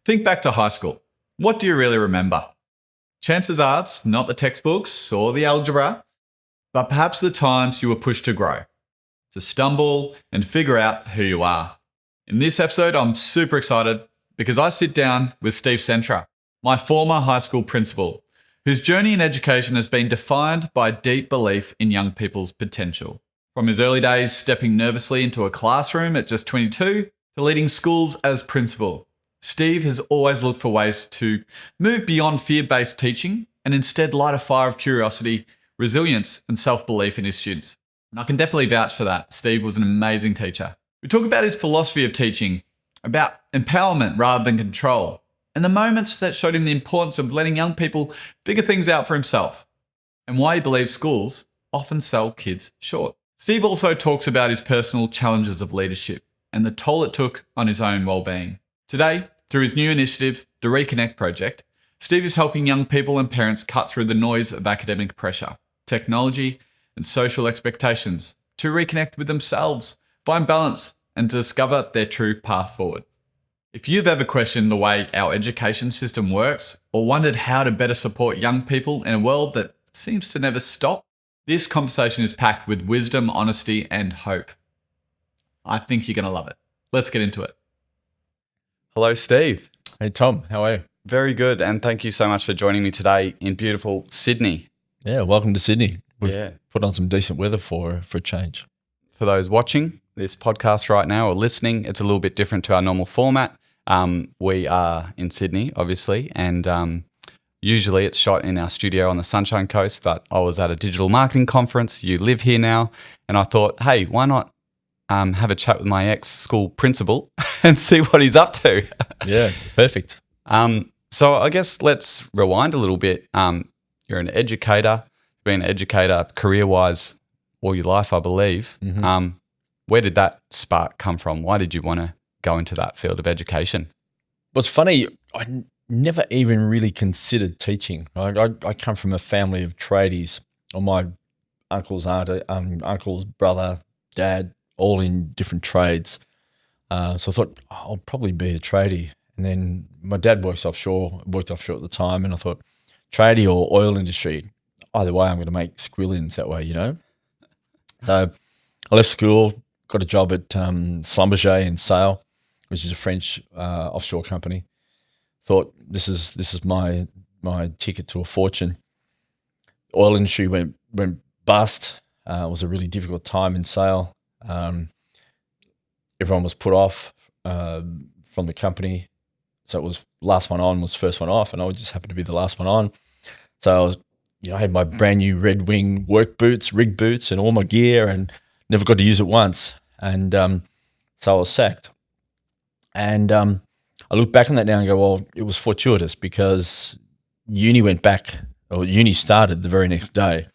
Think back to high school. What do you really remember? Chances are it's not the textbooks or the algebra, but perhaps the times you were pushed to grow, to stumble and figure out who you are. In this episode, I'm super excited because I sit down with Steve Centra, my former high school principal, whose journey in education has been defined by deep belief in young people's potential. From his early days stepping nervously into a classroom at just 22 to leading schools as principal, Steve has always looked for ways to move beyond fear-based teaching and instead light a fire of curiosity, resilience, and self-belief in his students. And I can definitely vouch for that. Steve was an amazing teacher. We talk about his philosophy of teaching, about empowerment rather than control, and the moments that showed him the importance of letting young people figure things out for himself, and why he believes schools often sell kids short. Steve also talks about his personal challenges of leadership and the toll it took on his own well-being. Today, through his new initiative, the Reconnect Project, Steve is helping young people and parents cut through the noise of academic pressure, technology, and social expectations to reconnect with themselves, find balance, and to discover their true path forward. If you've ever questioned the way our education system works or wondered how to better support young people in a world that seems to never stop, this conversation is packed with wisdom, honesty, and hope. I think you're going to love it. Let's get into it. Hello, Steve. Hey, Tom. How are you? Very good, and thank you so much for joining me today in beautiful Sydney. Yeah, welcome to Sydney. We've put on some decent weather for a change. For those watching this podcast right now or listening, it's a little bit different to our normal format. We are in Sydney, obviously, and usually it's shot in our studio on the Sunshine Coast, but I was at a digital marketing conference. You live here now, and I thought, hey, why not have a chat with my ex-school principal and see what he's up to. Yeah, perfect. So I guess let's rewind a little bit. You're an educator, been an educator career-wise all your life, I believe. Mm-hmm. Where did that spark come from? Why did you want to go into that field of education? Well, it's funny, I never even really considered teaching. I come from a family of tradies. All my uncles, uncle's brother, dad, all in different trades. So I thought, I'll probably be a tradie. And then my dad worked offshore at the time, and I thought, tradie or oil industry, either way, I'm going to make squillions that way, you know. So I left school, got a job at Schlumberger in Sale, which is a French offshore company. Thought this is my ticket to a fortune. Oil industry went bust. It was a really difficult time in Sale. Everyone was put off from the company, so it was last one on was first one off, and I just happened to be the last one on. So I had my brand new Red Wing work boots, rig boots, and all my gear, and never got to use it once. And so I was sacked. And I look back on that now and go, well, it was fortuitous because uni started the very next day.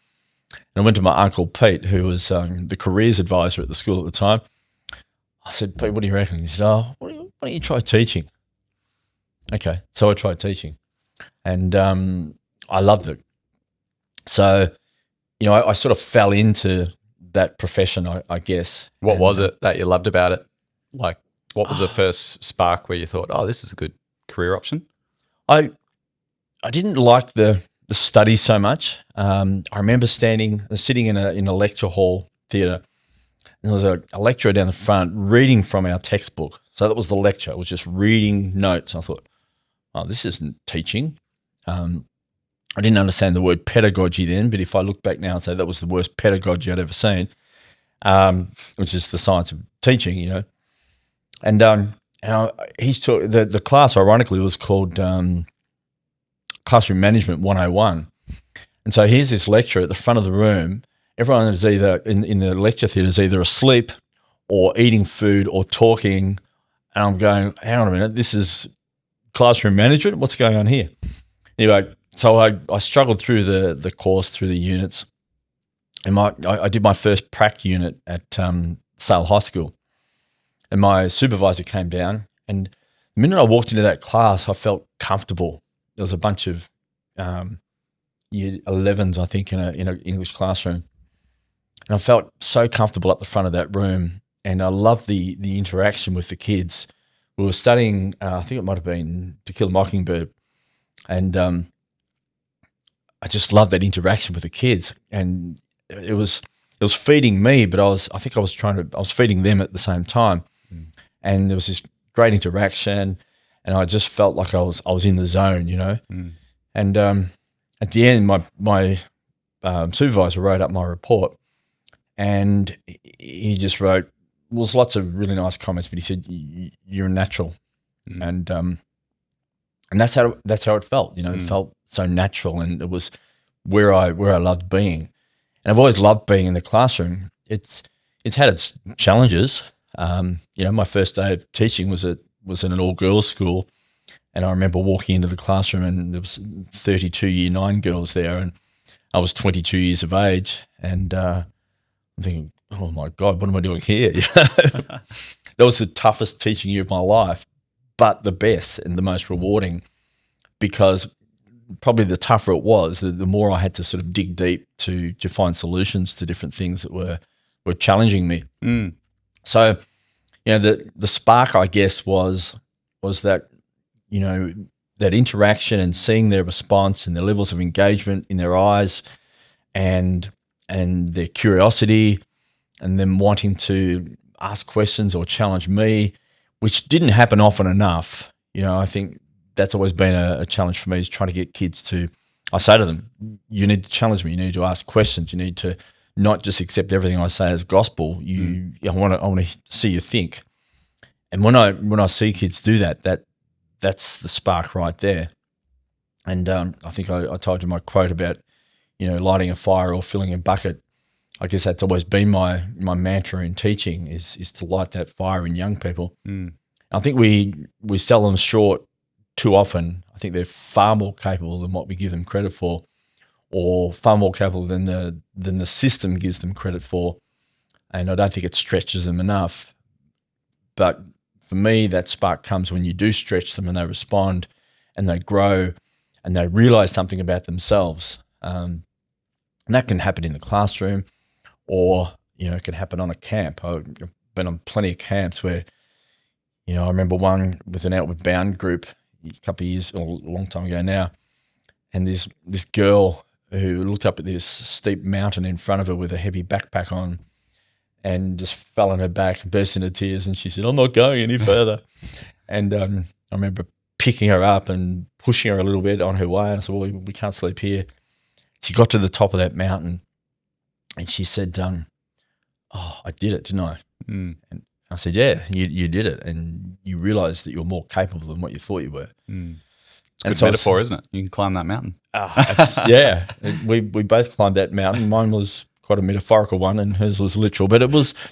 And I went to my uncle Pete, who was the careers advisor at the school at the time. I said, Pete, what do you reckon? He said, why don't you try teaching? Okay, so I tried teaching, and I loved it. So, I sort of fell into that profession, I guess. What was it that you loved about it? Like, what was the first spark where you thought, this is a good career option? I didn't like the study so much. I remember sitting in a lecture hall theatre, and there was a lecturer down the front reading from our textbook. So that was the lecture. It was just reading notes. I thought, this isn't teaching. I didn't understand the word pedagogy then, but if I look back now and say that was the worst pedagogy I'd ever seen, which is the science of teaching, And the class, ironically, was called Classroom Management 101. And so here's this lecturer at the front of the room. Everyone is either in the lecture theatre is either asleep or eating food or talking. And I'm going, hang on a minute, this is classroom management? What's going on here? Anyway, so I struggled through the course, through the units. And I did my first prac unit at Sale High School. And my supervisor came down, and the minute I walked into that class, I felt comfortable. There was a bunch of year 11s, I think, in an English classroom. And I felt so comfortable at the front of that room, and I loved the interaction with the kids we were studying, I think it might have been To Kill a Mockingbird, and I just loved that interaction with the kids, and it was feeding me, but I was feeding them at the same time, and there was this great interaction, and I just felt like I was in the zone, you know. And at the end, my supervisor wrote up my report, and he just wrote, well, there's lots of really nice comments, but he said, "You're a natural," and that's how it felt. You know, it felt so natural, and it was where I loved being. And I've always loved being in the classroom. It's had its challenges. You know, my first day of teaching was in an all girls school, and I remember walking into the classroom, and there was 32 year 9 girls there, and I was 22 years of age, and I'm thinking, oh my God, what am I doing here? That was the toughest teaching year of my life, but the best and the most rewarding, because probably the tougher it was, the more I had to sort of dig deep to find solutions to different things that were challenging me. So, you know, the spark, I guess, was that, you know, that interaction and seeing their response and the levels of engagement in their eyes and their curiosity, and them wanting to ask questions or challenge me, which didn't happen often enough. You know, I think that's always been a challenge for me, is trying to get kids to, I say to them, you need to challenge me. You need to ask questions. You need to not just accept everything I say as gospel. I want to see you think. And when I see kids do that's the spark right there. And I think I told you my quote about, you know, lighting a fire or filling a bucket. I guess that's always been my mantra in teaching, is to light that fire in young people. I think we sell them short too often. I think they're far more capable than what we give them credit for, or far more capable than the system gives them credit for. And I don't think it stretches them enough. But for me, that spark comes when you do stretch them and they respond and they grow and they realize something about themselves. And that can happen in the classroom, or, you know, it can happen on a camp. I've been on plenty of camps where, you know, I remember one with an Outward Bound group a couple of years, or a long time ago now, and this girl who looked up at this steep mountain in front of her with a heavy backpack on, and just fell on her back and burst into tears, and she said, "I'm not going any further." And I remember picking her up and pushing her a little bit on her way, and I said, "Well, we can't sleep here." She got to the top of that mountain, and she said, "Oh, I did it, didn't I?" And I said, "Yeah, you did it, and you realised that you're more capable than what you thought you were." It's a good metaphor, isn't it? You can climb that mountain. Yeah, we both climbed that mountain. Mine was quite a metaphorical one, and hers was literal. But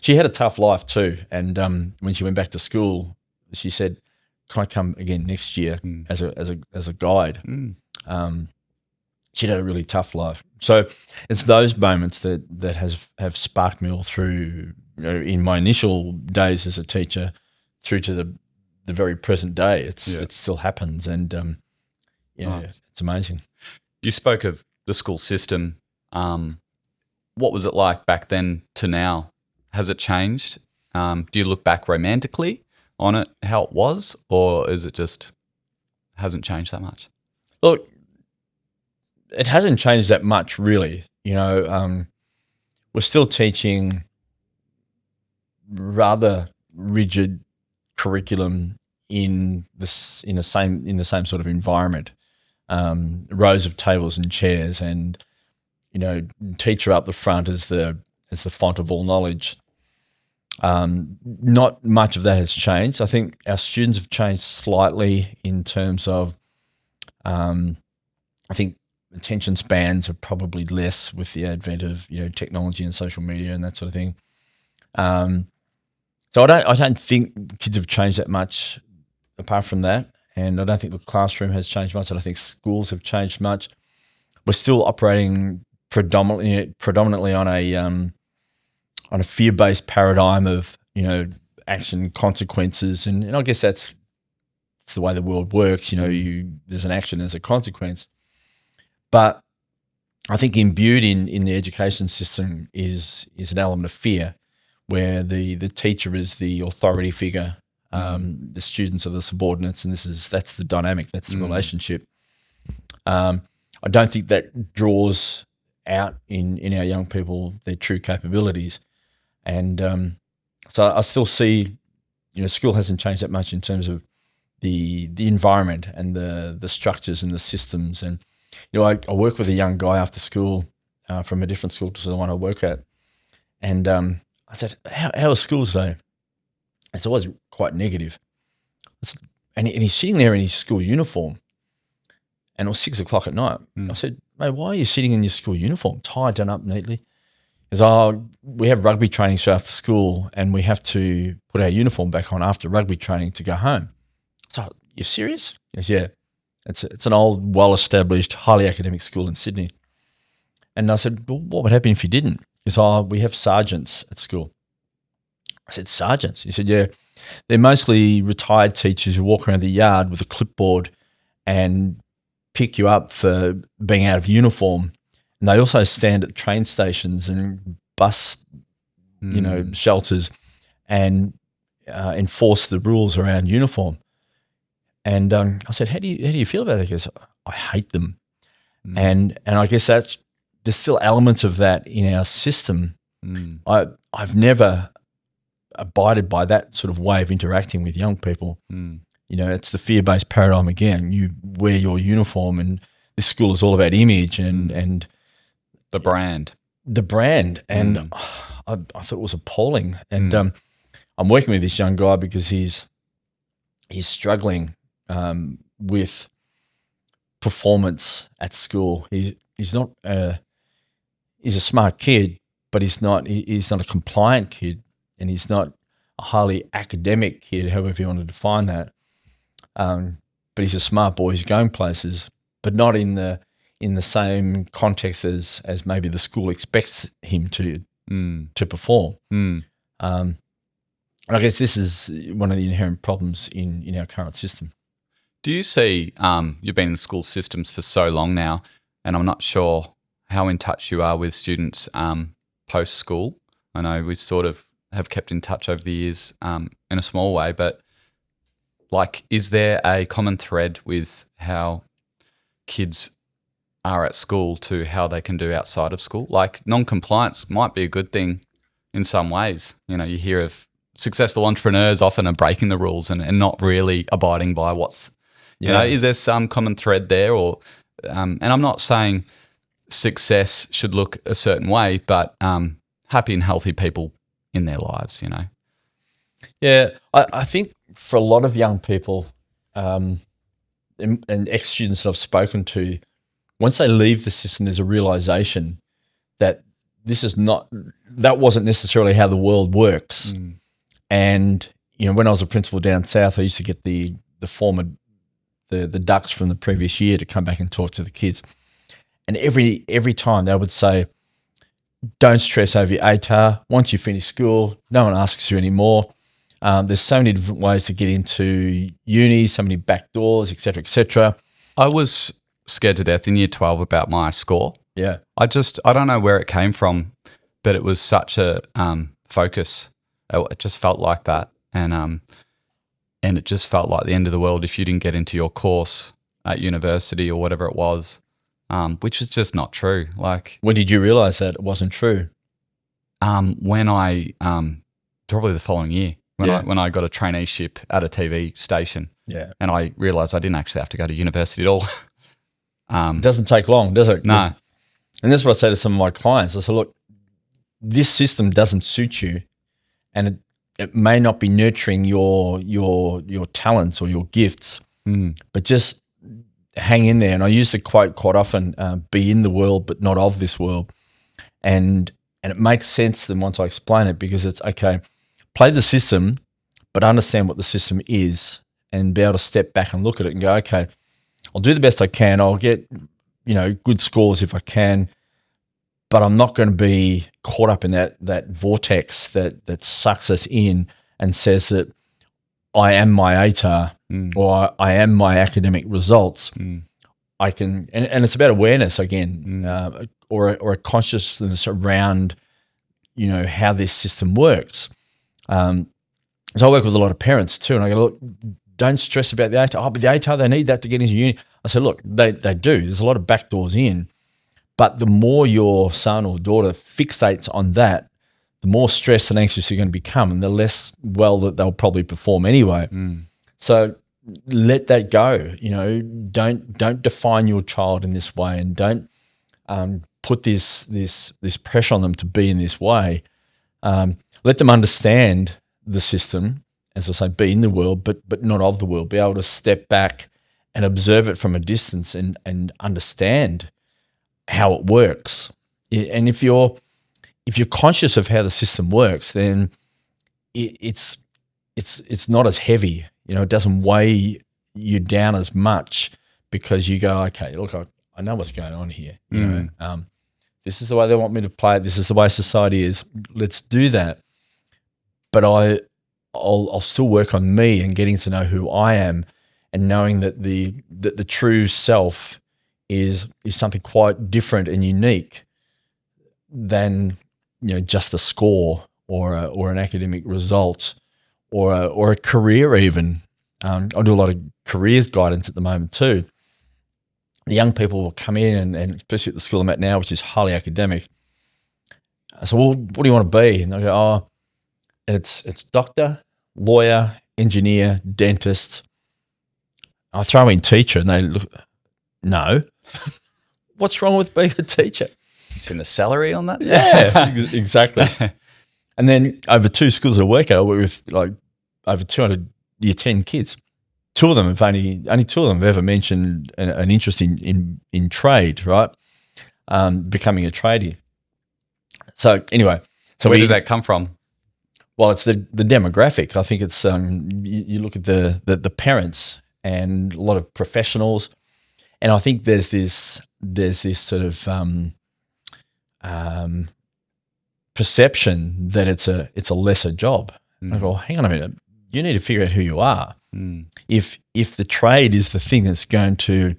she had a tough life too. And when she went back to school, she said, "Can I come again next year as a guide?" She'd had a really tough life. So it's those moments that have sparked me all through, you know, in my initial days as a teacher through to the very present day. It still happens, and nice. It's amazing. You spoke of the school system. What was it like back then to now? Has it changed? Do you look back romantically on it, how it was, or is it just hasn't changed that much? Look, it hasn't changed that much, really. You know, we're still teaching rather rigid curriculum in the same sort of environment, rows of tables and chairs, and, you know, teacher up the front as the font of all knowledge. Not much of that has changed. I think our students have changed slightly in terms of, I think attention spans are probably less with the advent of, you know, technology and social media and that sort of thing. So I don't think kids have changed that much apart from that, and I don't think the classroom has changed much. I don't think schools have changed much. We're still operating predominantly on a fear-based paradigm of, you know, action consequences, and I guess that's the way the world works. You know, there's an action as a consequence, but I think imbued in the education system is an element of fear, where the teacher is the authority figure, The students are the subordinates, and that's the dynamic, that's the relationship. I don't think that draws out in our young people their true capabilities. And so I still see, school hasn't changed that much in terms of the environment and the structures and the systems. And I work with a young guy after school from a different school to the one I work at, and I said, "How are schools today?" It's always quite negative. And he's sitting there in his school uniform, and it was 6 o'clock at night. I said, "Mate, why are you sitting in your school uniform, tie done up neatly?" Because we have rugby training straight after school, and we have to put our uniform back on after rugby training to go home. So, you're serious? He goes, yeah. It's an old, well-established, highly academic school in Sydney. And I said, well, what would happen if you didn't? Because we have sergeants at school. I said, sergeants? He said, yeah. They're mostly retired teachers who walk around the yard with a clipboard and pick you up for being out of uniform. And they also stand at train stations and bus, shelters and enforce the rules around uniform. And I said, how do you feel about it? He goes, I hate them. And I guess there's still elements of that in our system. I've never abided by that sort of way of interacting with young people. It's the fear-based paradigm again. You wear your uniform, and this school is all about image and the brand. And I thought it was appalling. And I'm working with this young guy because he's struggling with performance at school. He's not he's a smart kid, but he's not a compliant kid, and he's not a highly academic kid, however you want to define that. But he's a smart boy. He's going places, but not in the same context as maybe the school expects him to perform. And I guess this is one of the inherent problems in our current system. Do you see, you've been in school systems for so long now, and I'm not sure how in touch you are with students post-school. I know we sort of have kept in touch over the years in a small way, but is there a common thread with how kids are at school to how they can do outside of school? Non-compliance might be a good thing in some ways. You hear of successful entrepreneurs often are breaking the rules and not really abiding by what's, is there some common thread there? Or, and I'm not saying success should look a certain way, but happy and healthy people in their lives, Yeah, I think for a lot of young people and ex-students that I've spoken to, once they leave the system, there's a realization that that wasn't necessarily how the world works. And, when I was a principal down south, I used to get the ducks from the previous year to come back and talk to the kids. And every time they would say, don't stress over your ATAR. Once you finish school, no one asks you anymore. There's so many different ways to get into uni, so many back doors, et cetera, et cetera. I was scared to death in year 12 about my score. Yeah. I don't know where it came from, but it was such a focus. It just felt like that. And it just felt like the end of the world if you didn't get into your course at university or whatever it was, which is just not true. When did you realize that it wasn't true? When I probably the following year when I got a traineeship at a TV station. Yeah. And I realized I didn't actually have to go to university at all. It doesn't take long, does it? No. And that's what I say to some of my clients. I say, look, this system doesn't suit you, and it may not be nurturing your talents or your gifts, but just hang in there. And I use the quote quite often, be in the world but not of this world. And it makes sense then once I explain it, because it's, okay, play the system but understand what the system is and be able to step back and look at it and go, okay, I'll do the best I can. I'll get, good scores if I can, but I'm not going to be caught up in that vortex that sucks us in and says that I am my ATAR or I am my academic results. I can, and it's about awareness again, or a consciousness around, how this system works. So I work with a lot of parents too, and I go, look, don't stress about the ATAR. Oh, but the ATAR, they need that to get into uni. I said, look, they do. There's a lot of back doors in, but the more your son or daughter fixates on that, the more stressed and anxious you're going to become, and the less well that they'll probably perform anyway. So let that go. You know, don't define your child in this way, and don't put this pressure on them to be in this way. Let them understand the system, as I say, be in the world, but not of the world. Be able to step back and observe it from a distance and understand how it works. And if you're conscious of how the system works, then it's not as heavy. You know, it doesn't weigh you down as much because you go, okay, look, I know what's going on here. You know, this is the way they want me to play it. This is the way society is. Let's do that. But I'll still work on me and getting to know who I am, and knowing that the true self is something quite different and unique than, you know, just a score or an academic result or a career even. I do a lot of careers guidance at the moment too. The young people will come in and especially at the school I'm at now, which is highly academic. I say, well, what do you want to be? And they go, oh, it's doctor, lawyer, engineer, dentist. I throw in teacher, and they look, no. What's wrong with being a teacher? You seen the salary on that? Yeah, exactly. And then over 2 schools I work at, I work with like over 200 year 10 kids. 2 of them have only 2 of them have ever mentioned an interest in trade, right? Becoming a tradie. So anyway, where does that come from? Well, it's the demographic. I think it's you look at the parents and a lot of professionals, and I think there's this sort of perception that it's a lesser job. I go, hang on a minute, you need to figure out who you are. If the trade is the thing that's going to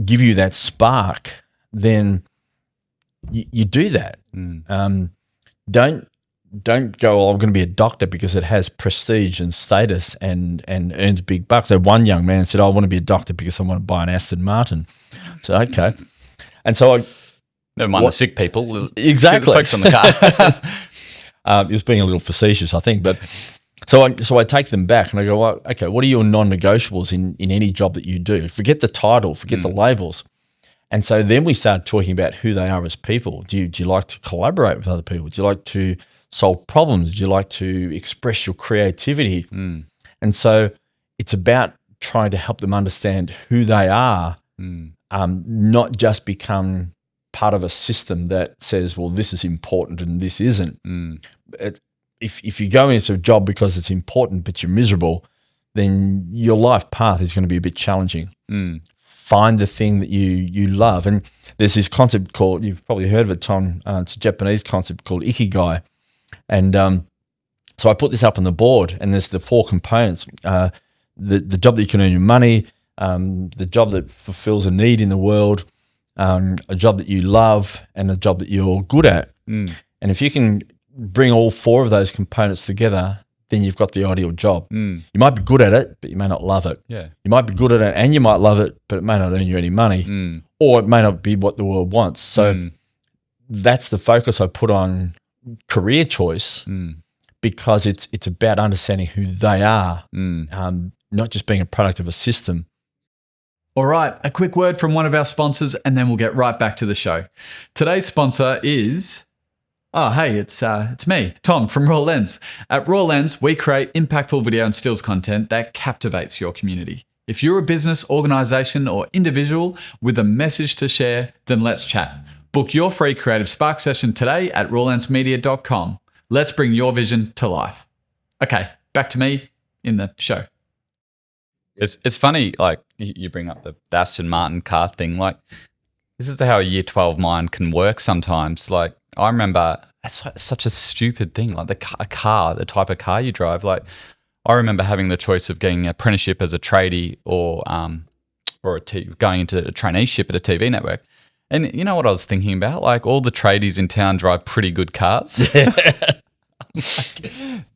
give you that spark, then you do that. Don't go, oh, I'm going to be a doctor because it has prestige and status and earns big bucks. So one young man said, I want to be a doctor because I want to buy an Aston Martin. So, okay. And so never mind the sick people. Exactly. Focus on the car. He was being a little facetious, I think. But so I take them back and I go, well, okay, what are your non-negotiables in any job that you do? Forget the title, forget the labels. And so then we start talking about who they are as people. Do you like to collaborate with other people? Do you like to solve problems? Do you like to express your creativity? And so it's about trying to help them understand who they are, not just become part of a system that says, well, this is important and this isn't. If you go into a job because it's important but you're miserable, then your life path is going to be a bit challenging. Find the thing that you love. And there's this concept called, you've probably heard of it, Tom, it's a Japanese concept called ikigai. And so I put this up on the board, and there's the 4 components. The job that you can earn your money, the job that fulfills a need in the world, a job that you love, and a job that you're good at. And if you can bring all 4 of those components together, then you've got the ideal job. You might be good at it, but you may not love it. Yeah. You might be good at it and you might love it, but it may not earn you any money, or it may not be what the world wants. So that's the focus I put on career choice, because it's about understanding who they are, not just being a product of a system. All right, a quick word from one of our sponsors, and then we'll get right back to the show. Today's sponsor is... Oh, hey, it's me, Tom from Raw Lens. At Raw Lens, we create impactful video and stills content that captivates your community. If you're a business, organization, or individual with a message to share, then let's chat. Book your free Creative Spark session today at rawlensmedia.com. Let's bring your vision to life. Okay, back to me in the show. It's funny, like you bring up the Aston Martin car thing. Like, this is how a year 12 mind can work sometimes. Like, I remember that's such a stupid thing, like the type of car you drive. Like, I remember having the choice of getting an apprenticeship as a tradie or going into a traineeship at a TV network. And you know what I was thinking about? Like, all the tradies in town drive pretty good cars. Yeah.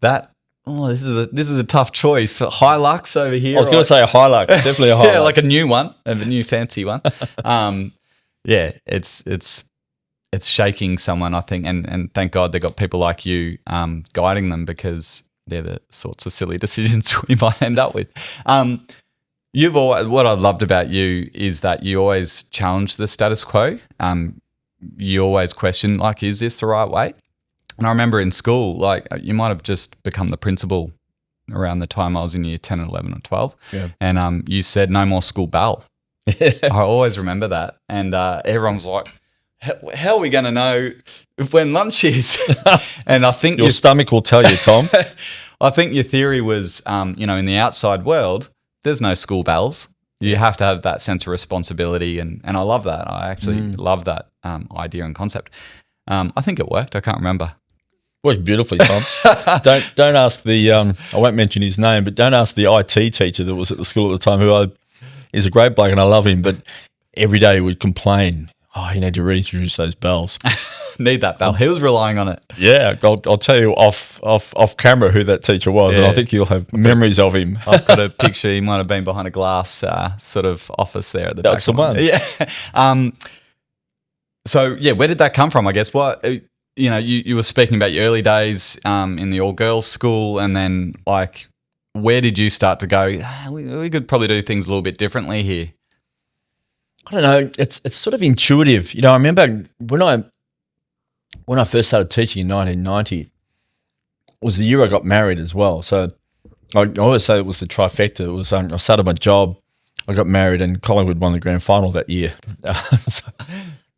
That Oh, this is a tough choice. Hilux over here. I was going to say a Hilux, definitely a Hilux. Yeah, like a new one, a new fancy one. Yeah, it's shaking someone, I think, and thank God they got people like you guiding them, because they're the sorts of silly decisions we might end up with. What I loved about you is that you always challenge the status quo. You always question, like, is this the right way? And I remember in school, like, you might have just become the principal around the time I was in year 10 and 11 or 12. Yeah. And you said, no more school bell. I always remember that. And everyone was like, how are we going to know when lunch is? And I think your stomach will tell you, Tom. I think your theory was, in the outside world, there's no school bells. You have to have that sense of responsibility. And I love that. I actually love that idea and concept. I think it worked. I can't remember. Worked beautifully, Tom. Don't ask the I won't mention his name, but don't ask the IT teacher that was at the school at the time, is a great bloke and I love him, but every day he would complain, you need to reintroduce those bells. Need that bell. He was relying on it. Yeah, I'll tell you off camera who that teacher was, and I think you'll have memories of him. I've got a picture. He might have been behind a glass sort of office there at the back. That's the one. Yeah. So yeah, where did that come from? I guess you were speaking about your early days in the all-girls school, and then, like, where did you start to go, we could probably do things a little bit differently here? I don't know. It's sort of intuitive. I remember when I first started teaching in 1990, was the year I got married as well. So I always say it was the trifecta. It was I started my job, I got married, and Collingwood won the grand final that year. So,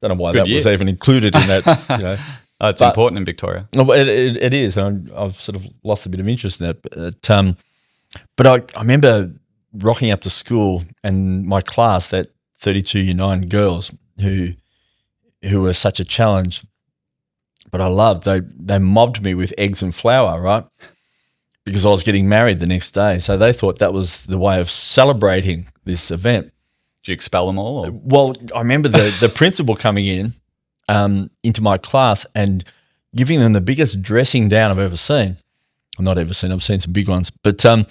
don't know why that was even included in that. It's important in Victoria. It is. I've sort of lost a bit of interest in that. But I remember rocking up to school, and my class, that 32 year 9 girls who were such a challenge, but I loved. They mobbed me with eggs and flour, right? Because I was getting married the next day. So they thought that was the way of celebrating this event. Did you expel them all? Or? Well, I remember the principal coming in into my class and giving them the biggest dressing down I've ever seen. Well, not ever seen. I've seen some big ones. But and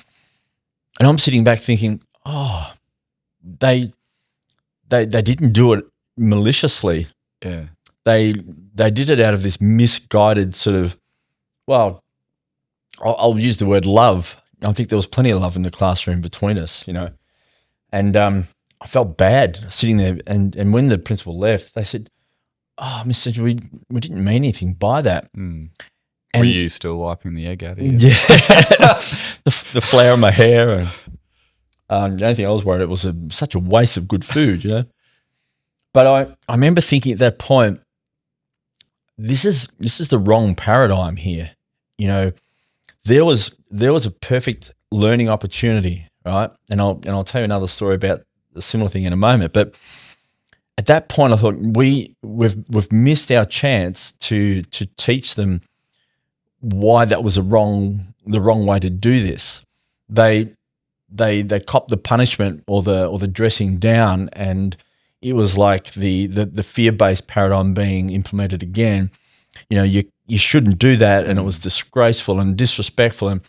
I'm sitting back thinking, they didn't do it maliciously. Yeah. They did it out of this misguided sort of, well, I'll use the word love. I think there was plenty of love in the classroom between us, And I felt bad sitting there. And when the principal left, they said, Mr. We didn't mean anything by that. Mm. Were you still wiping the egg out of you? Yeah. the flour in my hair. And the only thing I was worried, it was such a waste of good food, But I remember thinking at that point, this is the wrong paradigm here. There was a perfect learning opportunity, right? And I'll tell you another story about a similar thing in a moment. But at that point, I thought we've missed our chance to teach them why that was the wrong way to do this. They copped the punishment or the dressing down, and it was like the fear-based paradigm being implemented again. You shouldn't do that, and it was disgraceful and disrespectful. And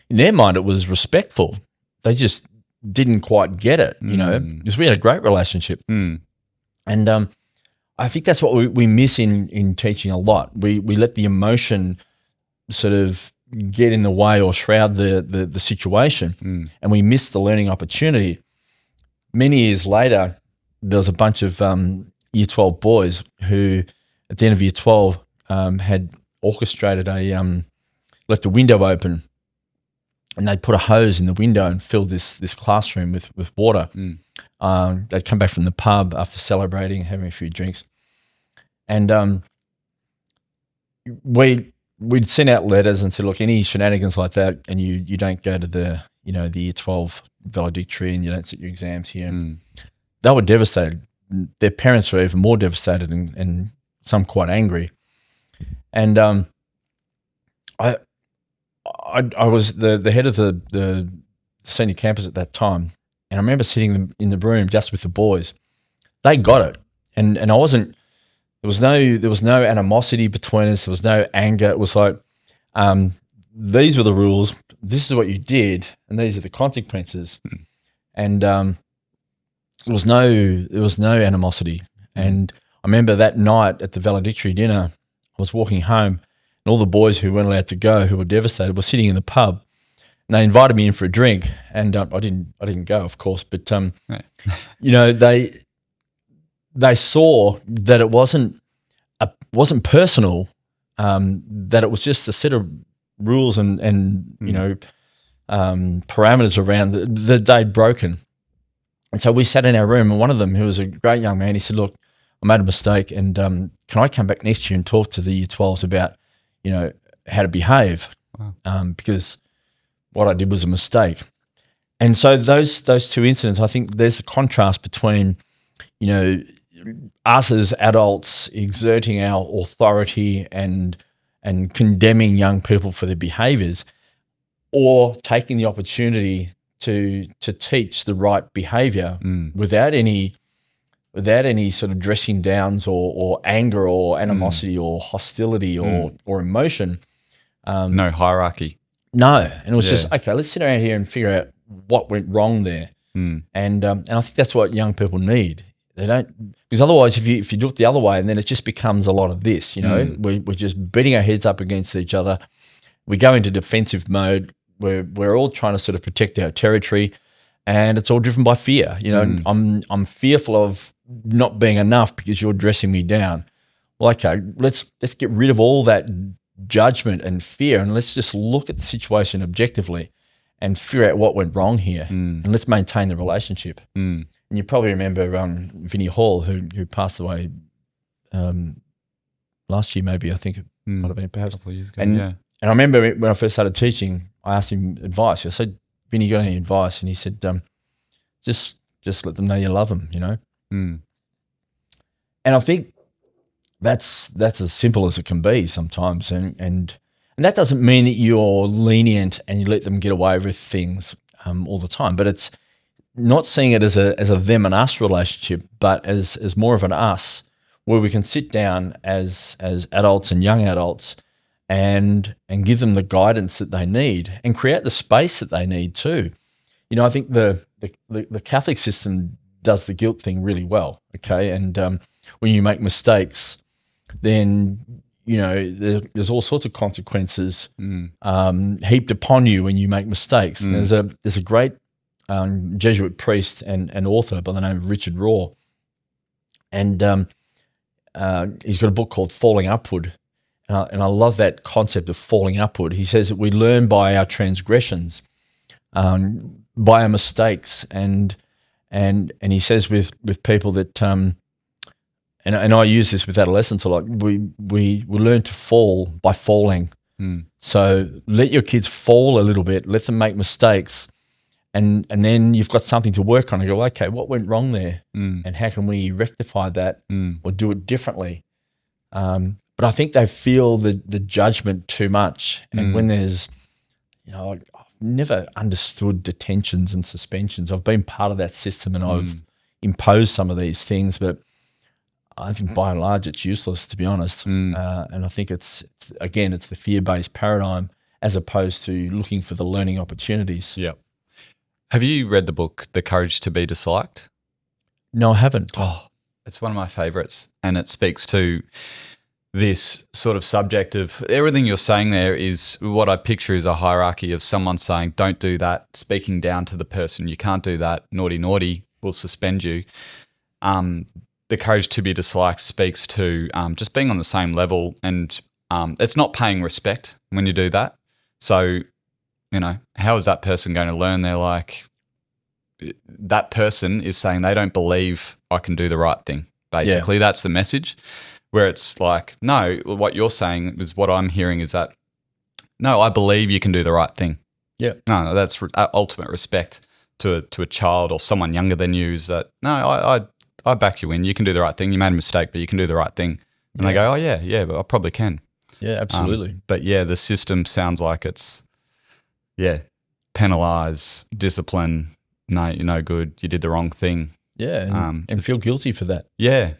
in their mind, it was respectful. They just didn't quite get it, because we had a great relationship. Mm. And I think that's what we miss in teaching a lot. We let the emotion sort of get in the way or shroud the situation, and we miss the learning opportunity. Many years later, there was a bunch of Year 12 boys who, at the end of Year 12, had orchestrated left a window open, and they'd put a hose in the window and filled this classroom with water. They'd come back from the pub after celebrating, having a few drinks, and we'd send out letters and said, look, any shenanigans like that, and you don't go to the Year 12 valedictory, and you don't sit your exams here. They were devastated. Their parents were even more devastated, and some quite angry. And I was the head of the senior campus at that time, and I remember sitting in the room just with the boys. They got it, and I wasn't. There was no animosity between us. There was no anger. It was like these were the rules. This is what you did, and these are the consequences. And there was no animosity. And I remember that night at the valedictory dinner, I was walking home, and all the boys who weren't allowed to go, who were devastated, were sitting in the pub, and they invited me in for a drink. And I didn't go, of course, but Right. you know, they saw that it wasn't personal, that it was just a set of rules and you know, parameters around that they'd broken. And so we sat in our room, and one of them, who was a great young man, he said, "Look, I made a mistake, and can I come back next year and talk to the Year 12s about, you know, how to behave?" Wow. Because what I did was a mistake. And so those two incidents, I think there's a contrast between, you know, us as adults exerting our authority and condemning young people for their behaviours, or taking the opportunity to teach the right behaviour without any sort of dressing downs or anger or animosity or hostility or emotion. No hierarchy. No, and it was just, okay, let's sit around here and figure out what went wrong there. And I think that's what young people need. They don't, because otherwise, if you do it the other way, and then it just becomes a lot of this. You know, we're just beating our heads up against each other. We go into defensive mode. We're all trying to sort of protect our territory, and it's all driven by fear. You know, I'm fearful of not being enough because you're dressing me down. Well, okay, let's get rid of all that judgment and fear, and let's just look at the situation objectively and figure out what went wrong here, and let's maintain the relationship. And you probably remember Vinnie Hall, who passed away last year, maybe. I think it might have been perhaps A couple of years ago. And I remember when I first started teaching, I asked him advice. I said, "Vinny, got any advice?" And he said, just let them know you love them, you know. And I think that's as simple as it can be sometimes. And that doesn't mean that you're lenient and you let them get away with things all the time. But it's not seeing it as a them and us relationship, but as more of an us, where we can sit down as adults and young adults and give them the guidance that they need and create the space that they need too. You know, I think the Catholic system does the guilt thing really well, okay? And when you make mistakes, then, you know, there's all sorts of consequences heaped upon you when you make mistakes. And there's a great Jesuit priest and author by the name of Richard Raw, and he's got a book called Falling Upward. And I love that concept of falling upward. He says that we learn by our transgressions, by our mistakes, and he says with people that and I use this with adolescents a lot. We learn to fall by falling. So let your kids fall a little bit. Let them make mistakes, and then you've got something to work on. And go, okay, what went wrong there, and how can we rectify that or do it differently? But I think they feel the judgment too much. And when there's, you know, I've never understood detentions and suspensions. I've been part of that system and I've imposed some of these things, but I think by and large it's useless, to be honest. And I think it's the fear-based paradigm as opposed to looking for the learning opportunities. Yeah. Have you read the book, The Courage to Be Disliked? No, I haven't. Oh, it's one of my favorites, and it speaks to this sort of subject of everything you're saying there is what I picture is a hierarchy of someone saying, don't do that, speaking down to the person, you can't do that, naughty, naughty, we'll suspend you. The courage to be disliked speaks to just being on the same level, and it's not paying respect when you do that. So, you know, how is that person going to learn? They're like, that person is saying they don't believe I can do the right thing. Basically, that's the message. Where it's like, no, what you're saying is what I'm hearing is that, no, I believe you can do the right thing. Yeah. No, that's ultimate respect to a child or someone younger than you is that, no, I back you in. You can do the right thing. You made a mistake, but you can do the right thing. And they go, oh, yeah, but I probably can. Yeah, absolutely. But yeah, the system sounds like it's, penalise, discipline, no, you're no good, you did the wrong thing. Yeah, and feel guilty for that. Yeah.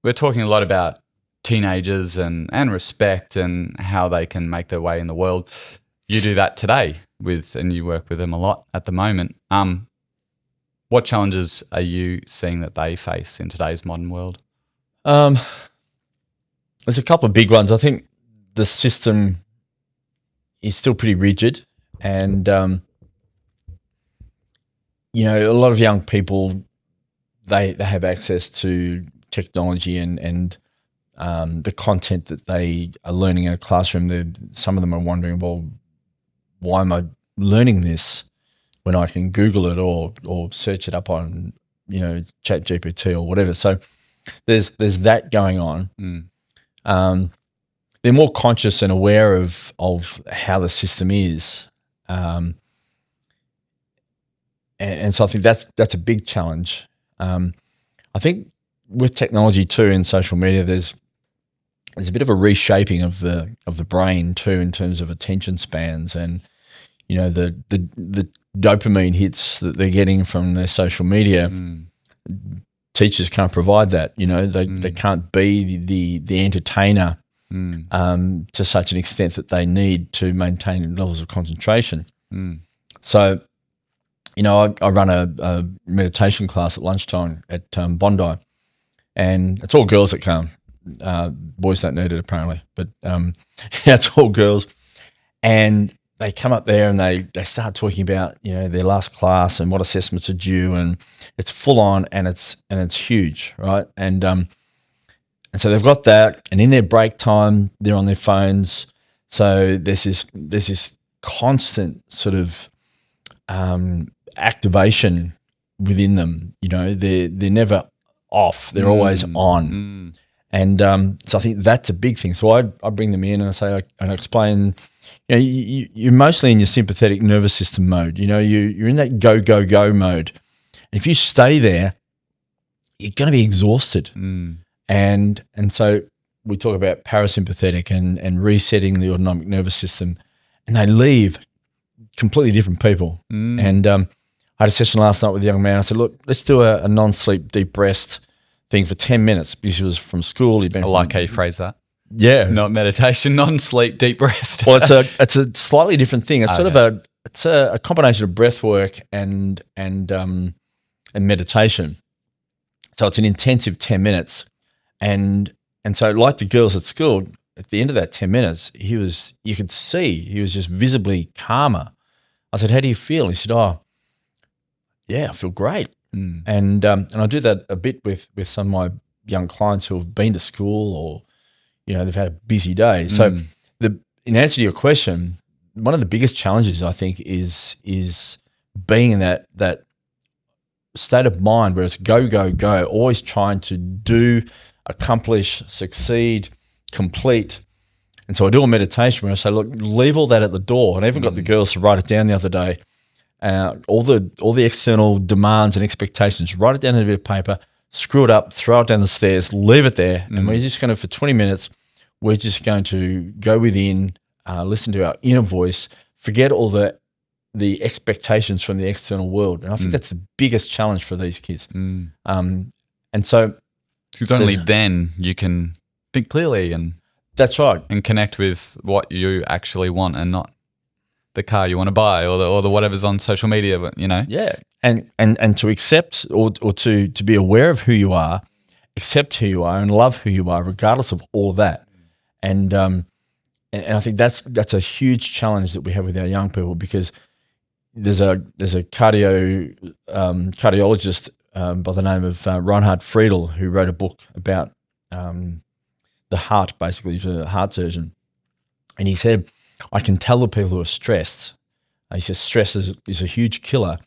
We're talking a lot about teenagers and respect and how they can make their way in the world. you do that today and you work with them a lot at the moment. What challenges are you seeing that they face in today's modern world? There's a couple of big ones. I think the system is still pretty rigid, and a lot of young people, they have access to technology and the content that they are learning in a classroom. Some of them are wondering, well, why am I learning this when I can Google it or search it up on Chat GPT or whatever. So there's that going on. They're more conscious and aware of how the system is, and so I think that's a big challenge. I think with technology too in social media, there's a bit of a reshaping of the brain too in terms of attention spans and the dopamine hits that they're getting from their social media. Teachers can't provide that. They can't be the entertainer to such an extent that they need to maintain levels of concentration. So, I run a meditation class at lunchtime at Bondi, and it's all girls that come. Boys don't need it apparently, but it's all girls. And they come up there and they start talking about their last class and what assessments are due, and it's full on and it's huge, right? And so they've got that, and in their break time they're on their phones. So there's this constant sort of activation within them. They're never off; they're always on. And so I think that's a big thing. So I bring them in and I say, and I explain. You're mostly in your sympathetic nervous system mode. You're in that go, go, go mode. And if you stay there, you're going to be exhausted. And so we talk about parasympathetic and resetting the autonomic nervous system, and they leave completely different people. And I had a session last night with a young man. I said, look, let's do a non-sleep deep rest thing for 10 minutes because he was from school. I like how you phrase that. Yeah, not meditation, non-sleep, deep rest. Well, it's a slightly different thing. It's it's a combination of breath work and meditation. So it's an intensive 10 minutes, and so like the girls at school, at the end of that 10 minutes, you could see he was just visibly calmer. I said, "How do you feel?" He said, "Oh, yeah, I feel great." And I do that a bit with some of my young clients who have been to school or they've had a busy day. So in answer to your question, one of the biggest challenges I think is being in that state of mind where it's go, go, go, always trying to do, accomplish, succeed, complete. And so I do a meditation where I say, look, leave all that at the door. And I even got the girls to write it down the other day. All the external demands and expectations, write it down on a bit of paper, screw it up, throw it down the stairs, leave it there. And we're just going to, for 20 minutes, we're just going to go within, listen to our inner voice, forget all the expectations from the external world. And I think that's the biggest challenge for these kids. And so, because only then you can think clearly and that's right, and connect with what you actually want and not the car you want to buy or the whatever's on social media. But yeah, and to accept or to be aware of who you are, accept who you are, and love who you are, regardless of all that. And I think that's a huge challenge that we have with our young people, because there's a cardiologist by the name of Reinhard Friedel, who wrote a book about the heart. Basically, he's a heart surgeon, and he said, I can tell the people who are stressed. He says stress is a huge killer.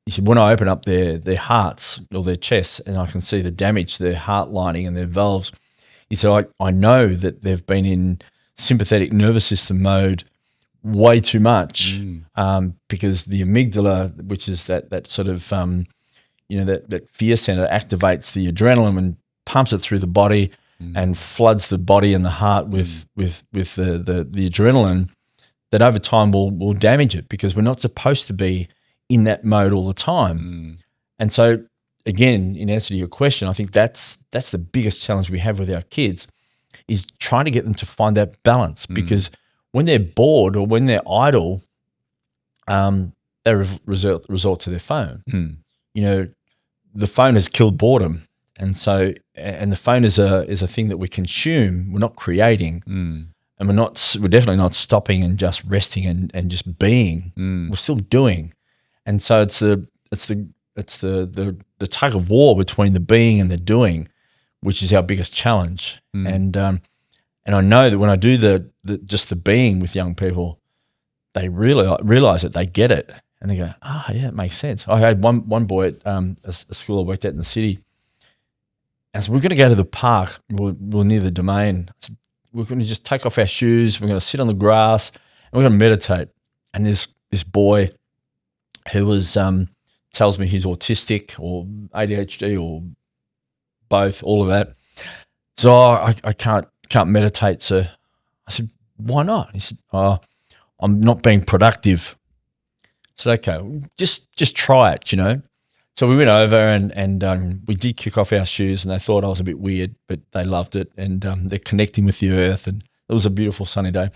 He said, when I open up their hearts or their chests and I can see the damage to their heart lining and their valves, he said, I know that they've been in sympathetic nervous system mode way too much, because the amygdala, which is that sort of, that fear center, activates the adrenaline and pumps it through the body and floods the body and the heart with the adrenaline, that over time will damage it, because we're not supposed to be in that mode all the time. And so, again, in answer to your question, I think that's the biggest challenge we have with our kids, is trying to get them to find that balance, because when they're bored or when they're idle, they resort to their phone. You know, the phone has killed boredom, and the phone is a thing that we consume. We're not creating, and we're definitely not stopping and just resting and just being. We're still doing, and so it's the tug of war between the being and the doing, which is our biggest challenge. And I know that when I do just the being with young people, they really realize it. They get it, and they go, yeah, it makes sense. I had one boy at a school I worked at in the city, and so we're going to go to the park. We're near the Domain. I said, we're going to just take off our shoes. We're going to sit on the grass, and we're going to meditate. And this boy who was tells me he's autistic or ADHD or both, all of that. So I can't meditate. So I said, why not? He said, I'm not being productive. I said, okay, just try it, you know. So we went over and we did kick off our shoes, and they thought I was a bit weird, but they loved it, and they're connecting with the earth, and it was a beautiful sunny day.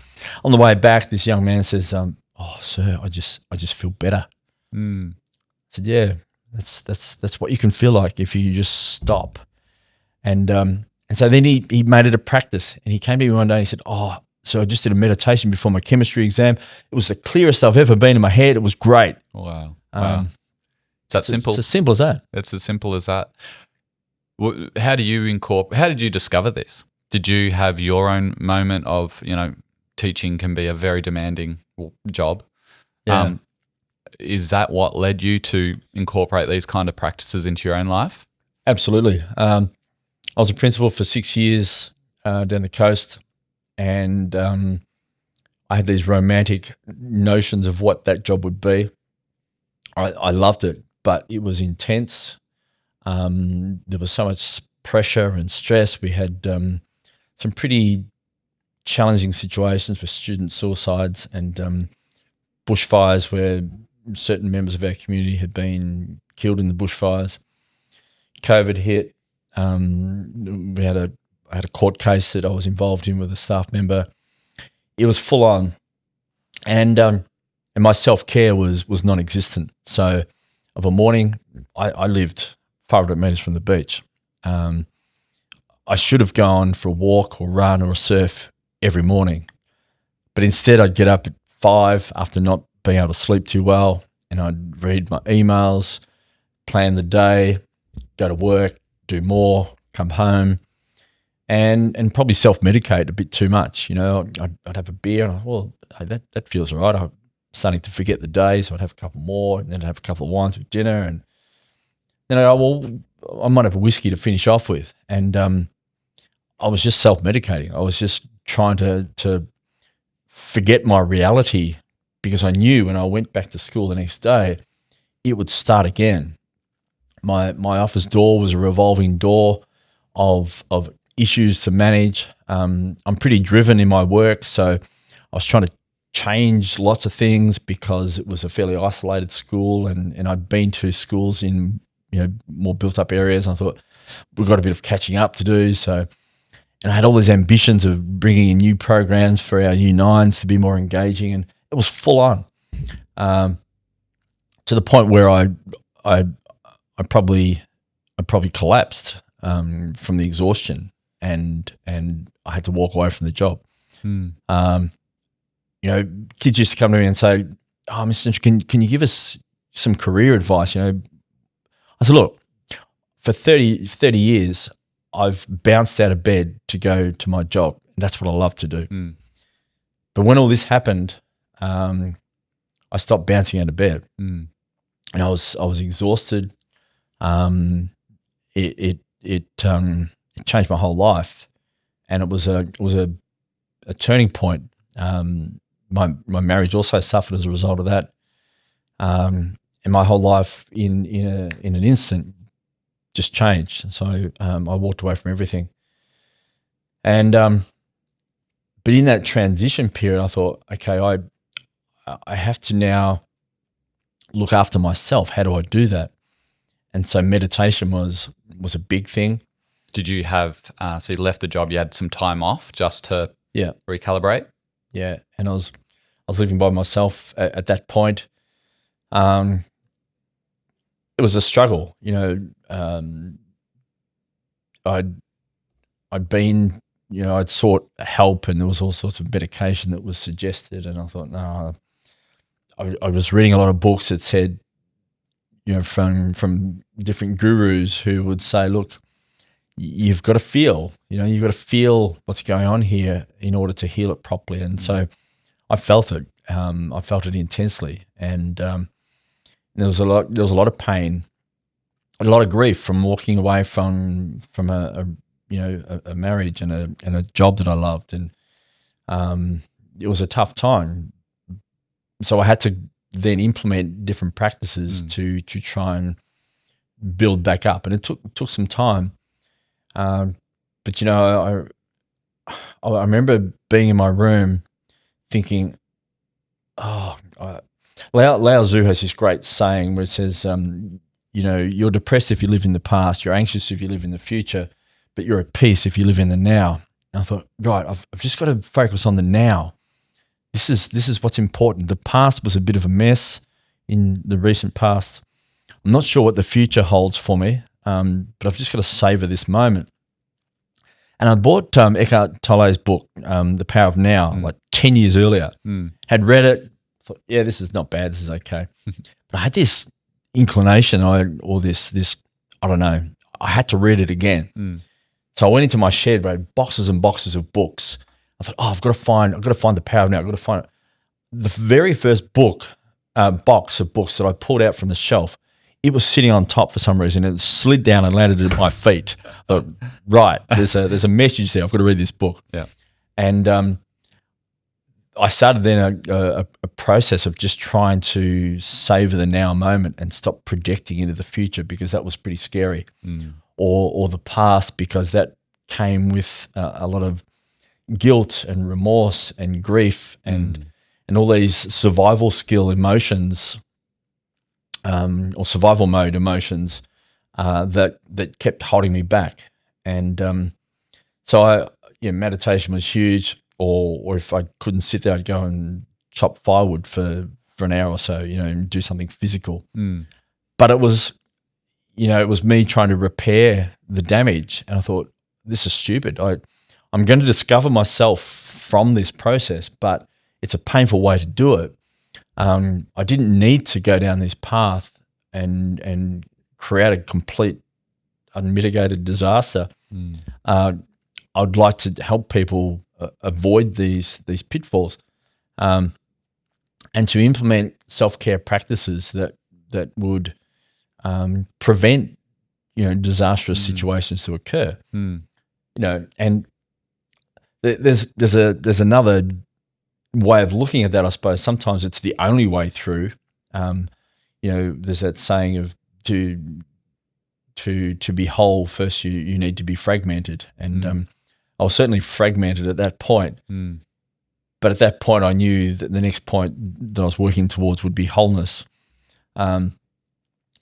On the way back, this young man says, "Oh, sir, I just feel better." I said, "Yeah, that's what you can feel like if you just stop." And so then he made it a practice, and he came to me one day and he said, "Oh, so I just did a meditation before my chemistry exam. It was the clearest I've ever been in my head. It was great." Wow. It's that simple. It's as simple as that. It's as simple as that. How did you discover this? Did you have your own moment of, teaching can be a very demanding job? Yeah. Is that what led you to incorporate these kind of practices into your own life? Absolutely. I was a principal for 6 years down the coast, and I had these romantic notions of what that job would be. I loved it, but it was intense. There was so much pressure and stress. We had some pretty challenging situations with student suicides and bushfires where certain members of our community had been killed in the bushfires. COVID hit. I had a court case that I was involved in with a staff member. It was full on, and my self-care was non-existent. So of a morning, I lived 500 metres from the beach. I should have gone for a walk or run or a surf every morning, but instead I'd get up at 5 after not being able to sleep too well, and I'd read my emails, plan the day, go to work, do more, come home, and probably self-medicate a bit too much. I'd have a beer and that feels all right. I'm starting to forget the day, so I'd have a couple more, and then I'd have a couple of wines with dinner, and then I might have a whiskey to finish off with. And I was just self-medicating. I was just trying to forget my reality, because I knew when I went back to school the next day, it would start again. My office door was a revolving door of issues to manage. I'm pretty driven in my work, so I was trying to change lots of things because it was a fairly isolated school, and I'd been to schools in more built up areas. And I thought, we've got a bit of catching up to do. So, and I had all these ambitions of bringing in new programs for our Year 9s to be more engaging, and it was full on, to the point where I probably collapsed from the exhaustion, and I had to walk away from the job. Kids used to come to me and say, "Oh, Mr. Centra, can you give us some career advice?" I said, "Look, for 30 years, I've bounced out of bed to go to my job, and that's what I love to do. But when all this happened, I stopped bouncing out of bed, and I was exhausted. It changed my whole life, and it was a turning point. My marriage also suffered as a result of that, and my whole life in an instant just changed. So I walked away from everything, and but in that transition period, I thought, okay, I have to now look after myself. How do I do that? And so meditation was a big thing. Did you have so you left the job? You had some time off just to recalibrate. Yeah, and I was living by myself at that point. It was a struggle, you know. I'd been, you know, I'd sought help, and there was all sorts of medication that was suggested, and I thought, no. I was reading a lot of books that said, you know, from different gurus who would say, look, you've got to feel, you know, you've got to feel what's going on here in order to heal it properly. And so I felt it. I felt it intensely, and there was a lot of pain, a lot of grief from walking away from a marriage and a job that I loved, and it was a tough time. So I had to then implement different practices to try and build back up, and it took some time. But you know, I remember being in my room thinking, Lao Tzu has this great saying where it says, you know, you're depressed if you live in the past, you're anxious if you live in the future, but you're at peace if you live in the now. And I thought, right, I've just got to focus on the now. This is what's important. The past was a bit of a mess in the recent past. I'm not sure what the future holds for me, but I've just got to savor this moment. And I bought Eckhart Tolle's book, The Power of Now, like 10 years earlier. Had read it, thought, yeah, this is not bad, this is okay. But I had this inclination, I don't know, I had to read it again. So I went into my shed, read boxes and boxes of books. I thought, I've got to find The Power of Now. I've got to find it. The very first box of books that I pulled out from the shelf, it was sitting on top for some reason. It slid down and landed at my feet. I thought, right, there's a message there. I've got to read this book. Yeah. And I started then a process of just trying to savor the now moment and stop projecting into the future, because that was pretty scary, or the past, because that came with a lot of guilt and remorse and grief and all these survival skill emotions, or survival mode emotions that kept holding me back. And so meditation was huge. Or if I couldn't sit there, I'd go and chop firewood for an hour or so, you know, and do something physical. But it was me trying to repair the damage, and I thought, this is stupid. I'm going to discover myself from this process, but it's a painful way to do it. I didn't need to go down this path and create a complete unmitigated disaster. I'd like to help people avoid these pitfalls, and to implement self-care practices that would prevent, you know, disastrous situations to occur. You know, and there's another way of looking at that, I suppose. Sometimes it's the only way through. You know, there's that saying of to be whole, first you need to be fragmented, and I was certainly fragmented at that point. But at that point, I knew that the next point that I was working towards would be wholeness. So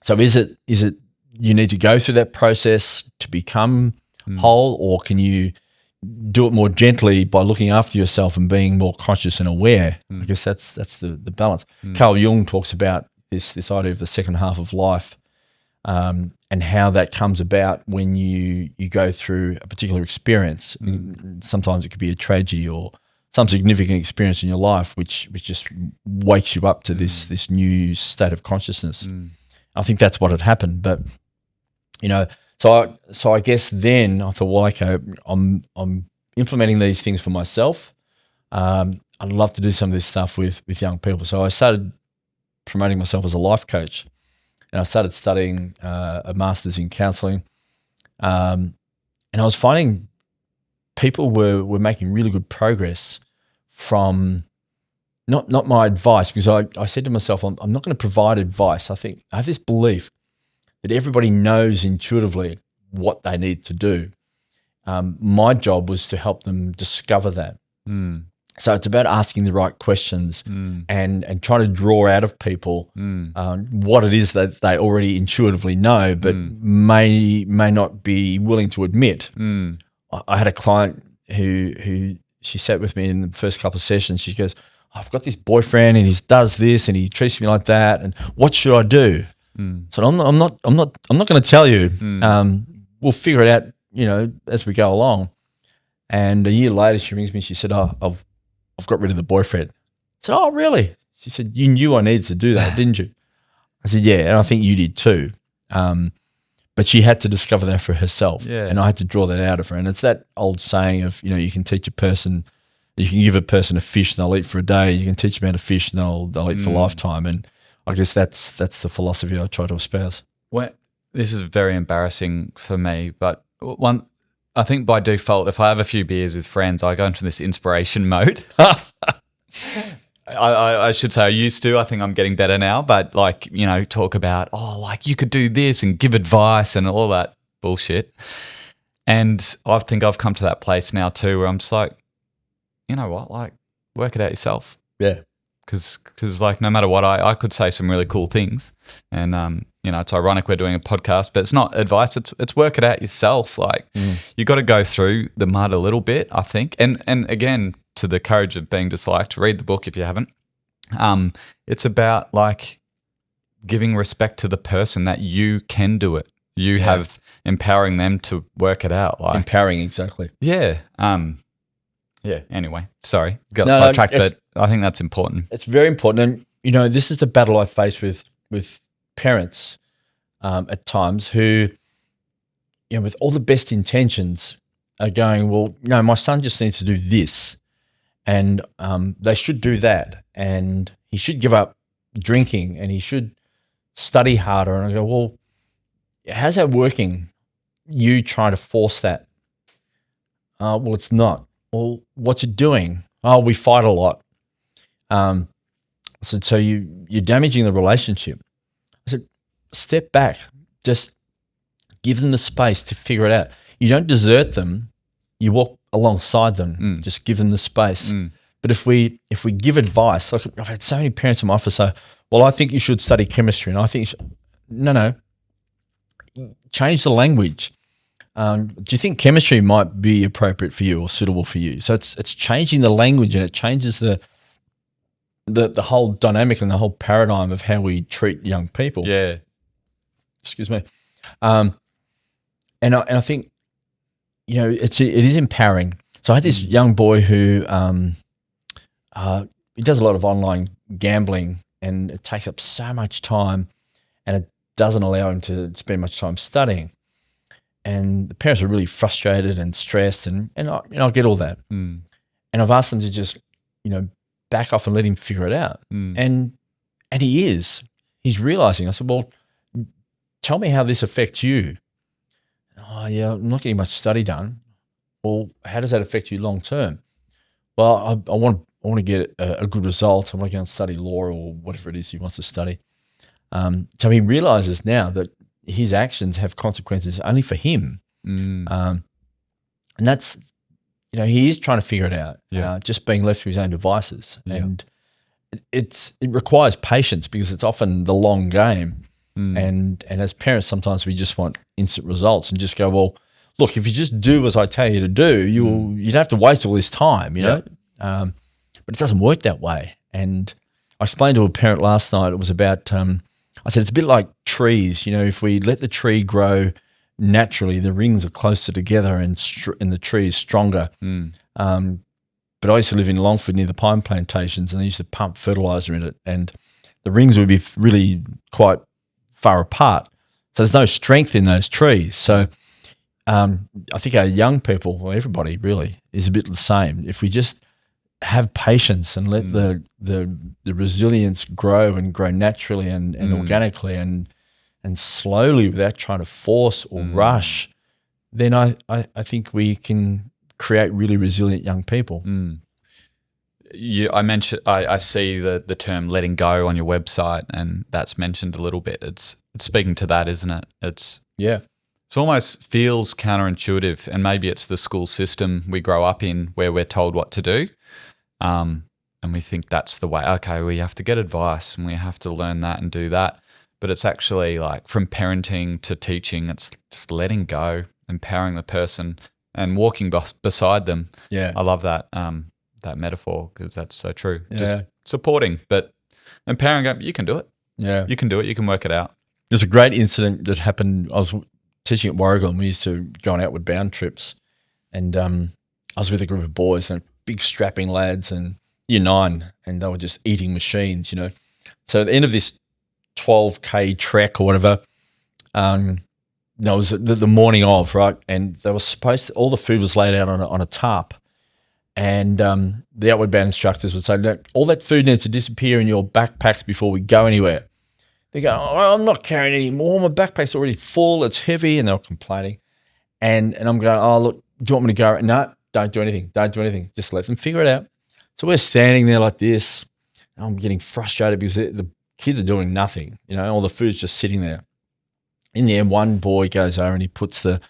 is it you need to go through that process to become whole, or can you do it more gently by looking after yourself and being more conscious and aware? I guess that's the balance. Carl Jung talks about this idea of the second half of life, and how that comes about when you go through a particular experience. Sometimes it could be a tragedy or some significant experience in your life, which just wakes you up to this new state of consciousness. I think that's what had happened. But you know, so I guess then I thought, well, okay, I'm implementing these things for myself. I'd love to do some of this stuff with young people. So I started promoting myself as a life coach. And I started studying a master's in counselling, and I was finding people were making really good progress from not my advice, because I said to myself, I'm not going to provide advice. I have this belief that everybody knows intuitively what they need to do. My job was to help them discover that. So it's about asking the right questions and trying to draw out of people what it is that they already intuitively know, but may not be willing to admit. I had a client who she sat with me in the first couple of sessions. She goes, I've got this boyfriend and he does this and he treats me like that. And what should I do? So I'm not going to tell you. We'll figure it out, as we go along. And a year later, she rings me. She said, I've got rid of the boyfriend. I said, oh, really? She said, you knew I needed to do that, didn't you? I said, yeah, and I think you did too. But she had to discover that for herself. Yeah. And I had to draw that out of her. And it's that old saying of, you can teach a person, you can give a person a fish and they'll eat for a day. You can teach them how to fish and they'll eat for a lifetime. And I guess that's the philosophy I try to espouse. Well, this is very embarrassing for me, but I think by default, if I have a few beers with friends, I go into this inspiration mode. I should say I used to. I think I'm getting better now, but talk about, you could do this and give advice and all that bullshit. And I think I've come to that place now too where I'm just like, you know what, work it out yourself. Yeah. Because no matter what, I could say some really cool things. And, it's ironic we're doing a podcast, but it's not advice. It's work it out yourself. You got to go through the mud a little bit, I think. And again, to the courage of being disliked, read the book if you haven't. It's about giving respect to the person that you can do it. You have empowering them to work it out. Empowering, exactly. Yeah. Yeah. Anyway, sorry, got sidetracked, but I think that's important. It's very important, and this is the battle I face with parents at times who, with all the best intentions, are going, well, no, my son just needs to do this, and they should do that, and he should give up drinking, and he should study harder. And I go, well, how's that working? You trying to force that? Well, it's not. Well, what's it doing? Oh, we fight a lot. So you're damaging the relationship. I said, step back. Just give them the space to figure it out. You don't desert them. You walk alongside them. Just give them the space. But if we give advice, I've had so many parents in my office say, well, I think you should study chemistry. And I think no. Change the language. Do you think chemistry might be appropriate for you or suitable for you? So it's changing the language, and it changes the whole dynamic and the whole paradigm of how we treat young people. Yeah. Excuse me. And I think, it is empowering. So I had this young boy who he does a lot of online gambling, and it takes up so much time, and it doesn't allow him to spend much time studying. And the parents are really frustrated and stressed, and I get all that. And I've asked them to just, back off and let him figure it out. And he is. He's realizing. I said, well, tell me how this affects you. Oh, yeah, I'm not getting much study done. Well, how does that affect you long term? Well, I want to get a good result. I want to go and study law or whatever it is he wants to study. So he realizes now that his actions have consequences only for him. And that's, he is trying to figure it out, just being left to his own devices. Yeah. And it requires patience because it's often the long game. And as parents, sometimes we just want instant results and just go, well, look, if you just do as I tell you to do, you don't have to waste all this time, you know? But it doesn't work that way. And I explained to a parent last night, it was about, I said, it's a bit like trees. If we let the tree grow naturally, the rings are closer together and the tree is stronger. But I used to live in Longford near the pine plantations, and they used to pump fertilizer in it, and the rings would be really quite far apart. So there's no strength in those trees. So I think our young people, well, everybody really, is a bit the same. If we just have patience and let the resilience grow and grow naturally and organically and slowly without trying to force or rush, then I think we can create really resilient young people. I mentioned I see the term letting go on your website, and that's mentioned a little bit. It's speaking to that, isn't it? It's almost feels counterintuitive, and maybe it's the school system we grow up in where we're told what to do. And we think that's the way, okay, we have to get advice and we have to learn that and do that. But it's actually from parenting to teaching, it's just letting go, empowering the person, and walking beside them. Yeah. I love that that metaphor because that's so true. Yeah. Just supporting, but empowering them. You can do it. Yeah. You can do it. You can work it out. There's a great incident that happened. I was teaching at Warrigal, we used to go on outward bound trips, and I was with a group of boys and big strapping lads and year 9, and they were just eating machines, you know. So at the end of this 12K trek or whatever, it was the morning of, right? And they were supposed to, all the food was laid out on a tarp, and the outward bound instructors would say, look, all that food needs to disappear in your backpacks before we go anywhere. They go, oh, I'm not carrying any more. My backpack's already full. It's heavy. And they were complaining. And I'm going, oh, look, do you want me to go? No, don't do anything. Don't do anything. Just let them figure it out. So we're standing there like this. And I'm getting frustrated because the kids are doing nothing. You know, all the food's just sitting there. In the end, one boy goes over and he puts the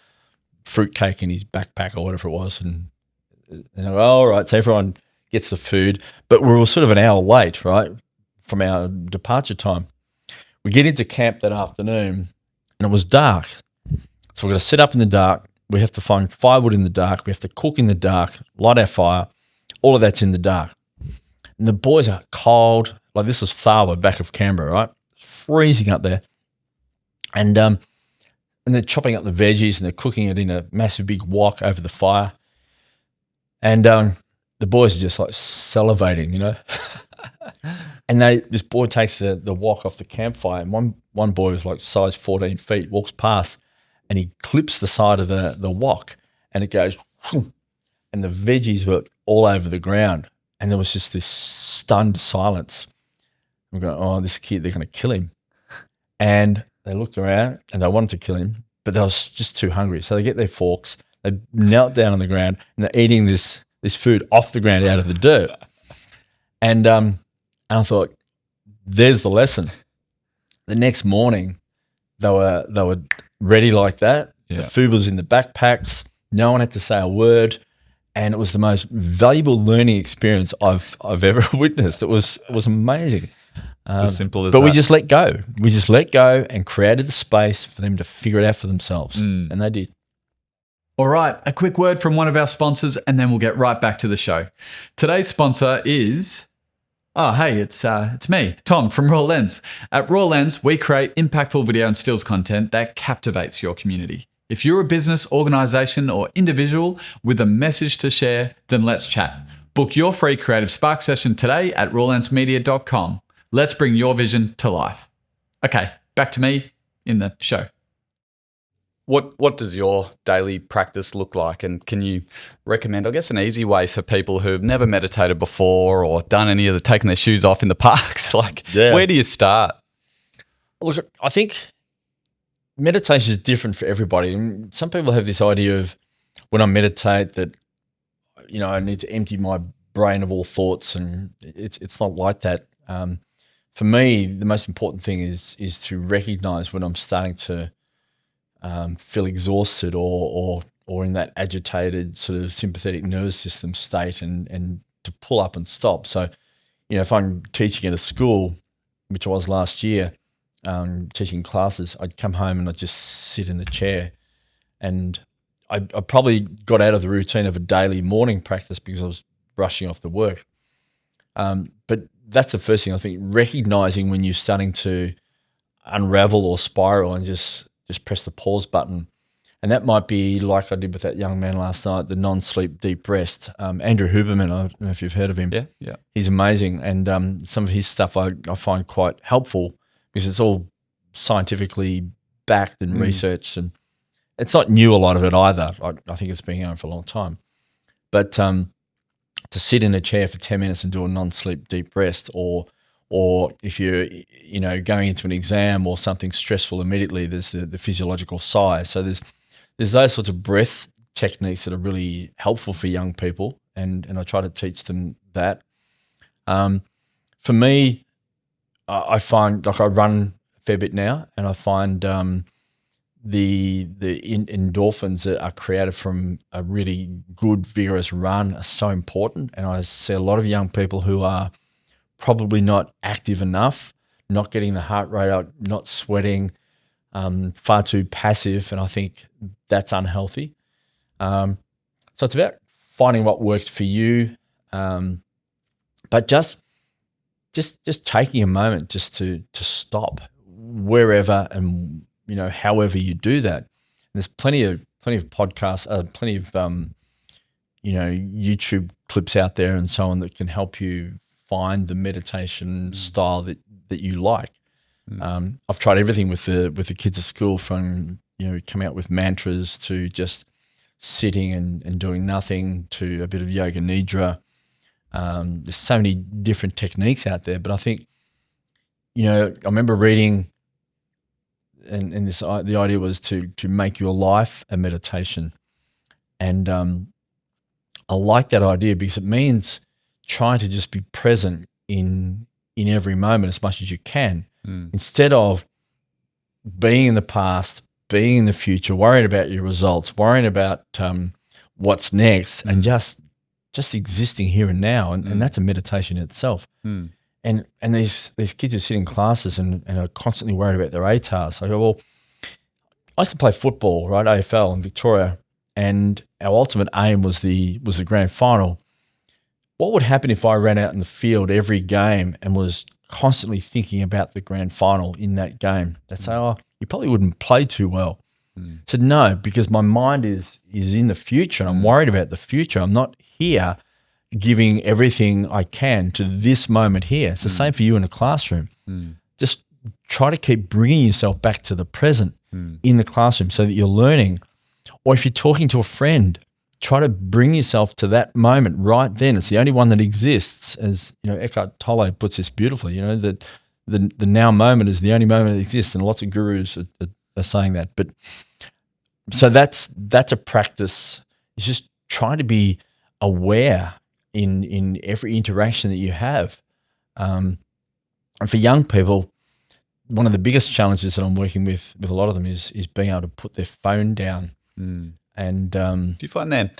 fruitcake in his backpack or whatever it was. And I go, all right, so everyone gets the food. But we're sort of an hour late, right, from our departure time. We get into camp that afternoon and it was dark. So we're going to set up in the dark. We have to find firewood in the dark. We have to cook in the dark, light our fire. All of that's in the dark. And the boys are cold. Like this is Tharwa, back of Canberra, right? It's freezing up there. And they're chopping up the veggies and they're cooking it in a massive big wok over the fire. And the boys are just like salivating, you know. And this boy takes the wok off the campfire, and one boy was like size 14 feet, walks past, and he clips the side of the wok, and it goes, and the veggies were all over the ground, and there was just this stunned silence. I'm going, oh, this kid, they're going to kill him. And they looked around, and they wanted to kill him, but they was just too hungry. So they get their forks, they knelt down on the ground, and they're eating this food off the ground out of the dirt. And I thought, there's the lesson. The next morning, they were ready like that. Yeah. The food was in the backpacks. No one had to say a word, and it was the most valuable learning experience I've ever witnessed. It was amazing. It's as simple as but that. we just let go. We just let go and created the space for them to figure it out for themselves, and they did. All right, a quick word from one of our sponsors, and then we'll get right back to the show. Today's sponsor is... Oh, hey, it's me, Tom from Raw Lens. At Raw Lens, we create impactful video and stills content that captivates your community. If you're a business, organization, or individual with a message to share, then let's chat. Book your free Creative Spark session today at rawlensmedia.com. Let's bring your vision to life. Okay, back to me in the show. What does your daily practice look like? And can you recommend, I guess, an easy way for people who've never meditated before or done any of the taking their shoes off in the parks? Where do you start? Look, I think meditation is different for everybody. And some people have this idea of when I meditate that, you know, I need to empty my brain of all thoughts, and it's not like that. For me, the most important thing is to recognize when I'm starting to feel exhausted or in that agitated sort of sympathetic nervous system state, and to pull up and stop. So, you know, if I'm teaching at a school, which I was last year, teaching classes, I'd come home and I'd just sit in the chair, and I probably got out of the routine of a daily morning practice because I was rushing off to work. But that's the first thing, I think, recognizing when you're starting to unravel or spiral, and just press the pause button. And that might be like I did with that young man last night, the non-sleep deep rest. Andrew Huberman, I don't know if you've heard of him. Yeah. He's amazing. And some of his stuff I find quite helpful because it's all scientifically backed and researched. And it's not new, a lot of it either. I think it's been going for a long time. But to sit in a chair for 10 minutes and do a non-sleep deep rest, or if you're, you know, going into an exam or something stressful immediately, there's the physiological sigh. So there's those sorts of breath techniques that are really helpful for young people, and I try to teach them that. For me, I find, like, I run a fair bit now, and I find the endorphins that are created from a really good, vigorous run are so important. And I see a lot of young people who are probably not active enough, not getting the heart rate up, not sweating, far too passive, and I think that's unhealthy. So it's about finding what works for you, but just taking a moment just to stop wherever and however you do that. And there's plenty of podcasts, plenty of YouTube clips out there and so on that can help you find the meditation style that you like. I've tried everything with the kids at school, from coming out with mantras to just sitting and doing nothing to a bit of yoga nidra. There's so many different techniques out there, but I think I remember reading, and the idea was to make your life a meditation, and I like that idea because it means trying to just be present in every moment as much as you can, instead of being in the past, being in the future, worrying about your results, worrying about what's next, and just existing here and now, and that's a meditation in itself. And these kids who sit in classes and are constantly worried about their ATARs. I go, well, I used to play football, right, AFL in Victoria, and our ultimate aim was the grand final. What would happen if I ran out in the field every game and was constantly thinking about the grand final in that game? They'd say, oh, you probably wouldn't play too well. I said, no, because my mind is in the future, and I'm worried about the future. I'm not here giving everything I can to this moment here. It's the same for you in a classroom. Just try to keep bringing yourself back to the present in the classroom so that you're learning. Or if you're talking to a friend, try to bring yourself to that moment right then. It's the only one that exists. As Eckhart Tolle puts this beautifully, that the now moment is the only moment that exists, and lots of gurus are saying that. But so that's a practice. It's just trying to be aware in every interaction that you have. And for young people, one of the biggest challenges that I'm working with a lot of them is being able to put their phone down. And do you find them?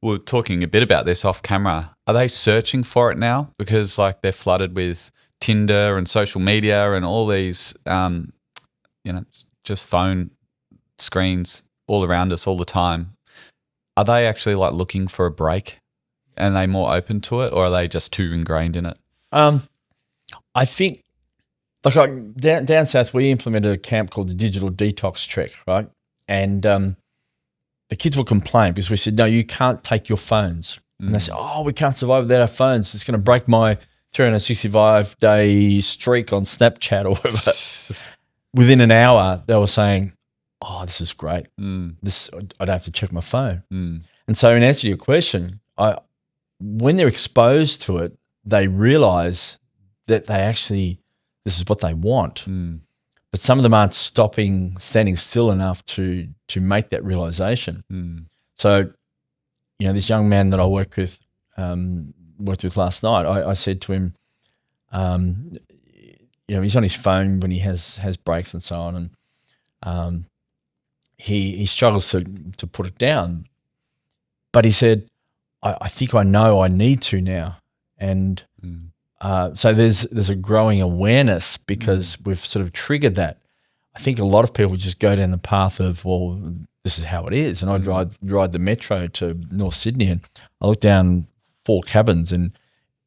We were talking a bit about this off camera. Are they searching for it now because they're flooded with Tinder and social media and all these, just phone screens all around us all the time? Are they actually looking for a break? And are they more open to it, or are they just too ingrained in it? I think, down south, we implemented a camp called the Digital Detox Trek, right? And the kids will complain because we said, no, you can't take your phones. And they said, oh, we can't survive without our phones. It's going to break my 365-day streak on Snapchat or whatever. Within an hour, they were saying, oh, this is great. I don't have to check my phone. And so in answer to your question, when they're exposed to it, they realize that this is what they want. But some of them aren't standing still enough to make that realization. So, this young man that I worked with last night, I said to him, he's on his phone when he has breaks and so on, and he struggles to put it down. But he said, I think I know I need to now. And so there's a growing awareness because we've sort of triggered that. I think a lot of people just go down the path of, well, this is how it is. And I ride the metro to North Sydney, and I look down 4 cabins and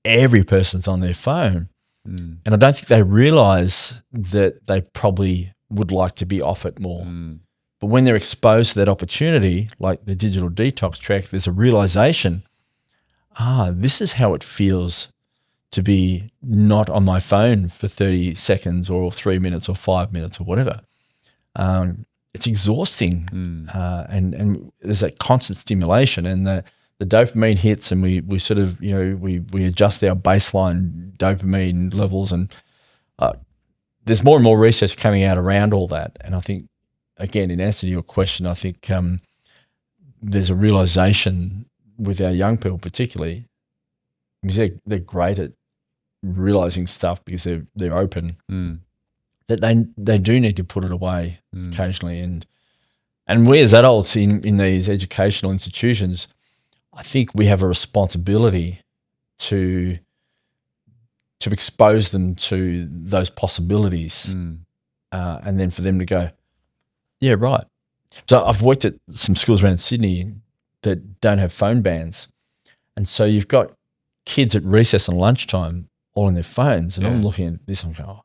every person's on their phone. And I don't think they realize that they probably would like to be off it more. But when they're exposed to that opportunity, like the Digital Detox Track, there's a realization, this is how it feels to be not on my phone for 30 seconds or 3 minutes or 5 minutes or whatever. It's exhausting. And there's that constant stimulation, and the dopamine hits, and we sort of, we adjust our baseline dopamine levels, and there's more and more research coming out around all that. And I think, again, in answer to your question, I think there's a realization with our young people particularly, because they're great at realizing stuff because they're open, that they do need to put it away occasionally. And we as adults in these educational institutions, I think we have a responsibility to expose them to those possibilities, and then for them to go, yeah, right. So I've worked at some schools around Sydney that don't have phone bans. And so you've got kids at recess and lunchtime all on their phones. And I'm looking at this, I'm going, oh,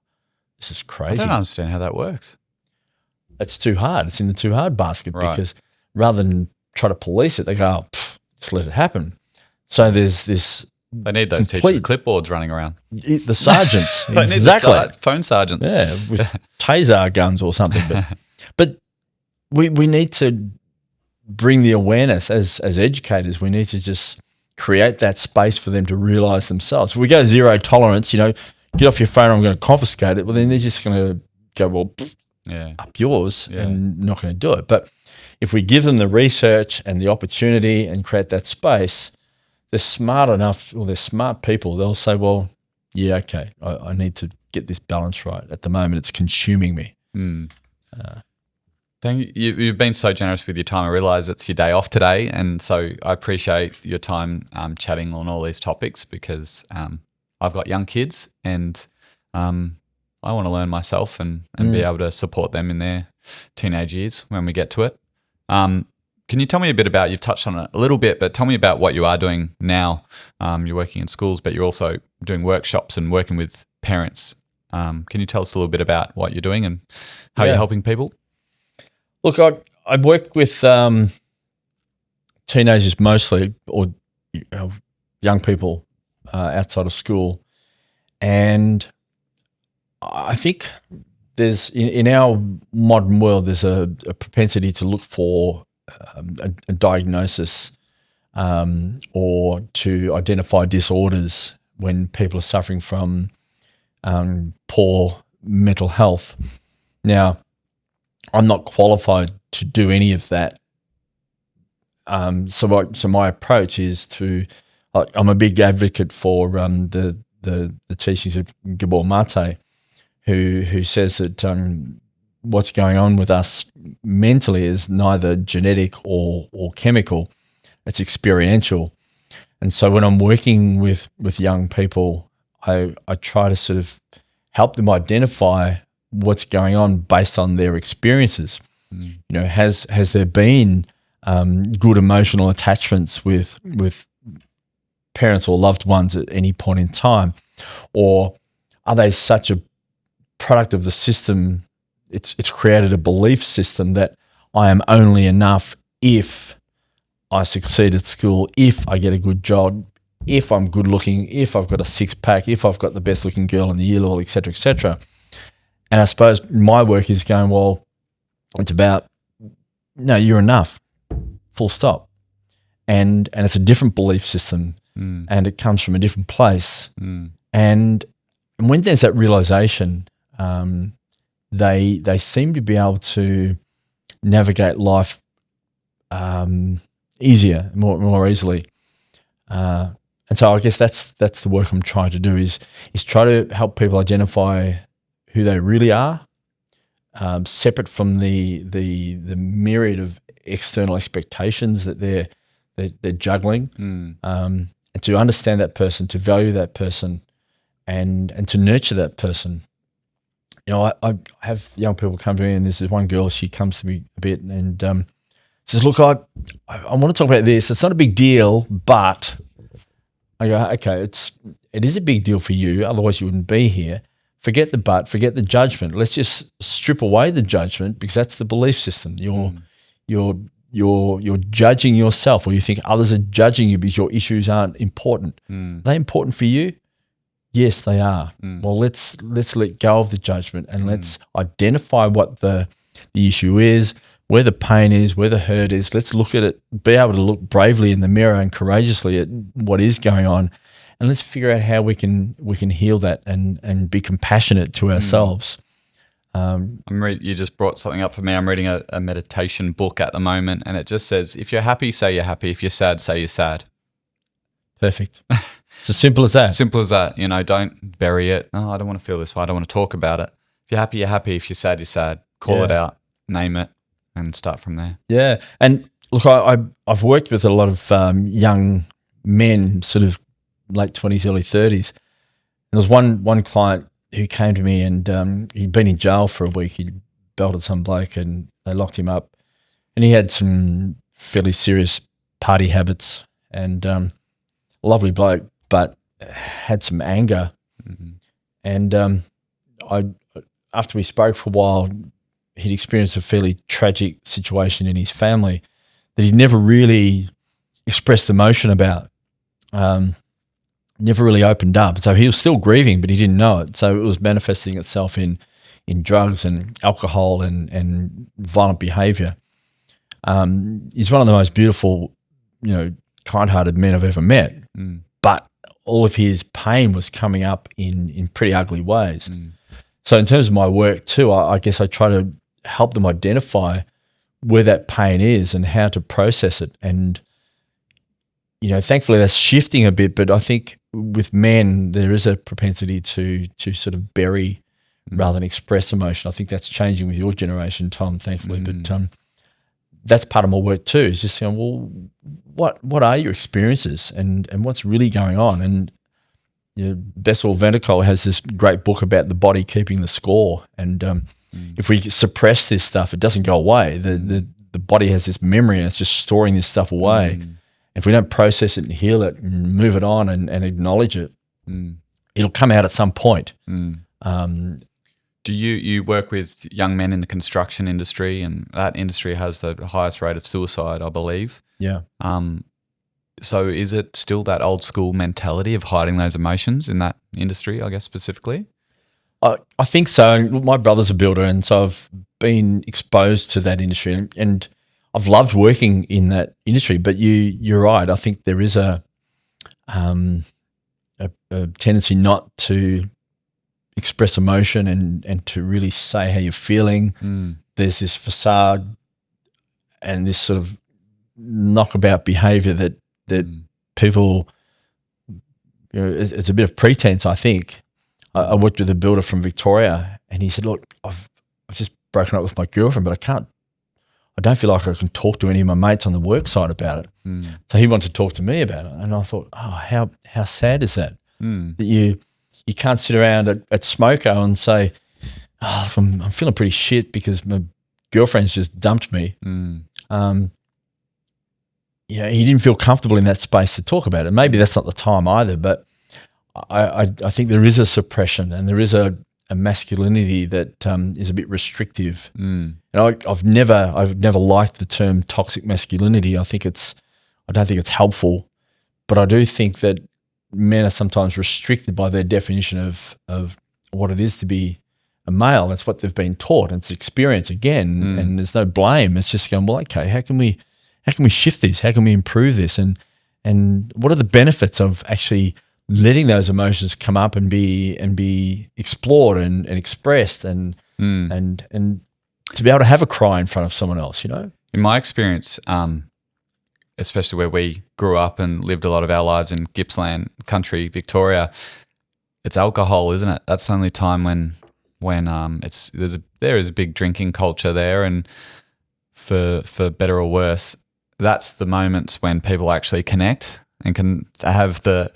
this is crazy. I don't understand how that works. It's too hard. It's in the too hard basket because rather than try to police it, they go, oh, just let it happen. So there's this. They need those teachers with clipboards running around. The sergeants. They need the phone sergeants. Yeah, with taser guns or something. But we need to bring the awareness as educators. We need to just create that space for them to realise themselves. If we go zero tolerance, get off your phone, I'm going to confiscate it, well, then they're just going to go, well, up yours and not going to do it. But if we give them the research and the opportunity and create that space, they're smart enough, or they're smart people, they'll say, well, yeah, okay, I need to get this balance right. At the moment, it's consuming me. Thank you. You've been so generous with your time. I realise it's your day off today, and so I appreciate your time chatting on all these topics because I've got young kids and I want to learn myself and be able to support them in their teenage years when we get to it. Can you tell me a bit about, you've touched on it a little bit, but tell me about what you are doing now. You're working in schools, but you're also doing workshops and working with parents. Can you tell us a little bit about what you're doing and how you're helping people? Look, I work with teenagers mostly, or young people outside of school, and I think there's in our modern world there's a propensity to look for a diagnosis or to identify disorders when people are suffering from poor mental health. Now, I'm not qualified to do any of that. So my approach is to, I'm a big advocate for the teachings of Gabor Mate, who says that what's going on with us mentally is neither genetic or chemical, it's experiential. And so when I'm working with young people, I try to sort of help them identify what's going on based on their experiences. Has there been good emotional attachments with parents or loved ones at any point in time, or are they such a product of the system? It's created a belief system that I am only enough if I succeed at school, if I get a good job, if I'm good looking, if I've got a six pack, if I've got the best looking girl in the year log, et cetera, et cetera. And I suppose my work is going, well, it's about, no, you're enough, full stop. And it's a different belief system and it comes from a different place. And when there's that realization, they seem to be able to navigate life easier, more easily. And so I guess that's the work I'm trying to do is try to help people identify who they really are, separate from the myriad of external expectations that they're juggling, and to understand that person, to value that person, and to nurture that person. I have young people come to me, and there's this one girl, she comes to me a bit and says, look, I want to talk about this. It's not a big deal, but I go, okay, it is a big deal for you, otherwise you wouldn't be here. Forget the but, forget the judgment. Let's just strip away the judgment because that's the belief system. You're judging yourself, or you think others are judging you because your issues aren't important. Are they important for you? Yes, they are. Well, let's let go of the judgment and let's identify what the issue is, where the pain is, where the hurt is. Let's look at it, be able to look bravely in the mirror and courageously at what is going on, and let's figure out how we can heal that and be compassionate to ourselves. You just brought something up for me. I'm reading a meditation book at the moment, and it just says, if you're happy, say you're happy. If you're sad, say you're sad. Perfect. It's as simple as that. Simple as that. Don't bury it. Oh, I don't want to feel this way. I don't want to talk about it. If you're happy, you're happy. If you're sad, you're sad. Call it out, name it, and start from there. Yeah. And look, I've worked with a lot of young men, sort of late 20s, early 30s. And there was one client who came to me and he'd been in jail for a week. He'd belted some bloke and they locked him up. And he had some fairly serious party habits, and lovely bloke, but had some anger. And after we spoke for a while, he'd experienced a fairly tragic situation in his family that he'd never really expressed emotion about, never really opened up. So he was still grieving, but he didn't know it. So it was manifesting itself in drugs and alcohol and violent behaviour. He's one of the most beautiful, kind-hearted men I've ever met. But all of his pain was coming up in pretty ugly ways. So in terms of my work too, I guess I try to help them identify where that pain is and how to process it. And, thankfully that's shifting a bit, but I think with men, there is a propensity to sort of bury rather than express emotion. I think that's changing with your generation, Tom, thankfully. But that's part of my work too, is just saying, well, what are your experiences and what's really going on? And Bessel van der Kolk has this great book about the body keeping the score. And if we suppress this stuff, it doesn't go away. The body has this memory and it's just storing this stuff away. If we don't process it and heal it and move it on and acknowledge it, it'll come out at some point. Do you work with young men in the construction industry, and that industry has the highest rate of suicide, I believe? Yeah. So is it still that old school mentality of hiding those emotions in that industry, I guess, specifically? I think so. My brother's a builder, and so I've been exposed to that industry, and I've loved working in that industry. But you're right. I think there is a tendency not to express emotion and to really say how you're feeling. There's this facade and this sort of knockabout behaviour that people, it's a bit of pretense, I think. I worked with a builder from Victoria, and he said, look, I've just broken up with my girlfriend, but I don't feel like I can talk to any of my mates on the work side about it. So he wanted to talk to me about it. And I thought, how sad is that? That you can't sit around at Smoko and say, I'm feeling pretty shit because my girlfriend's just dumped me. He didn't feel comfortable in that space to talk about it. Maybe that's not the time either, but I think there is a suppression and there is a masculinity that is a bit restrictive. And I've never liked the term toxic masculinity. I don't think it's helpful, but I do think that men are sometimes restricted by their definition of what it is to be a male. That's what they've been taught. It's experience again, and there's no blame. It's just going, well, okay, how can we shift this? How can we improve this? And what are the benefits of actually letting those emotions come up and be explored and expressed and to be able to have a cry in front of someone else, In my experience, especially where we grew up and lived a lot of our lives in Gippsland country, Victoria, it's alcohol, isn't it? That's the only time when there is a big drinking culture there, and for better or worse, that's the moments when people actually connect and can have the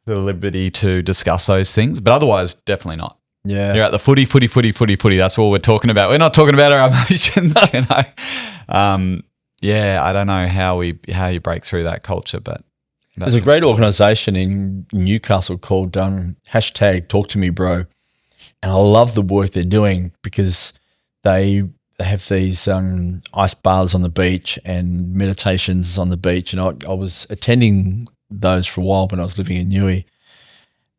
liberty to discuss those things. But otherwise, definitely not. Yeah, you're at the footy. That's what we're talking about. We're not talking about our emotions, Yeah, I don't know how you break through that culture, but there's a great organisation in Newcastle called #TalkToMeBro, and I love the work they're doing because they have these ice baths on the beach and meditations on the beach, and I was attending those for a while when I was living in Newey,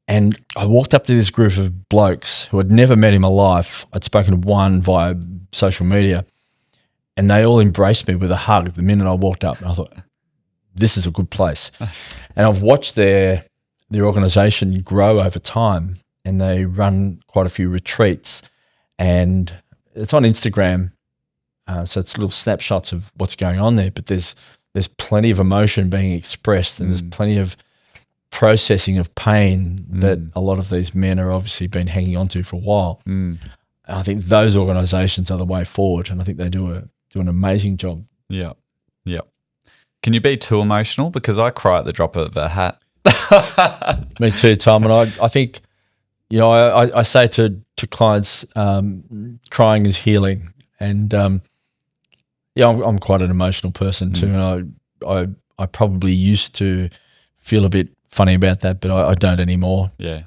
and I walked up to this group of blokes who I'd never met in my life. I'd spoken to one via social media, and they all embraced me with a hug the minute I walked up. And I thought, this is a good place. And I've watched their organisation grow over time, and they run quite a few retreats. And it's on Instagram, so it's little snapshots of what's going on there. But there's plenty of emotion being expressed, and there's plenty of processing of pain that a lot of these men are obviously been hanging on to for a while. And I think those organisations are the way forward, and I think they do an amazing job. Yeah. Can you be too emotional? Because I cry at the drop of a hat. Me too, Tom. And I think, I say to clients, crying is healing. And I'm quite an emotional person too. And I probably used to feel a bit funny about that, but I don't anymore. Yeah.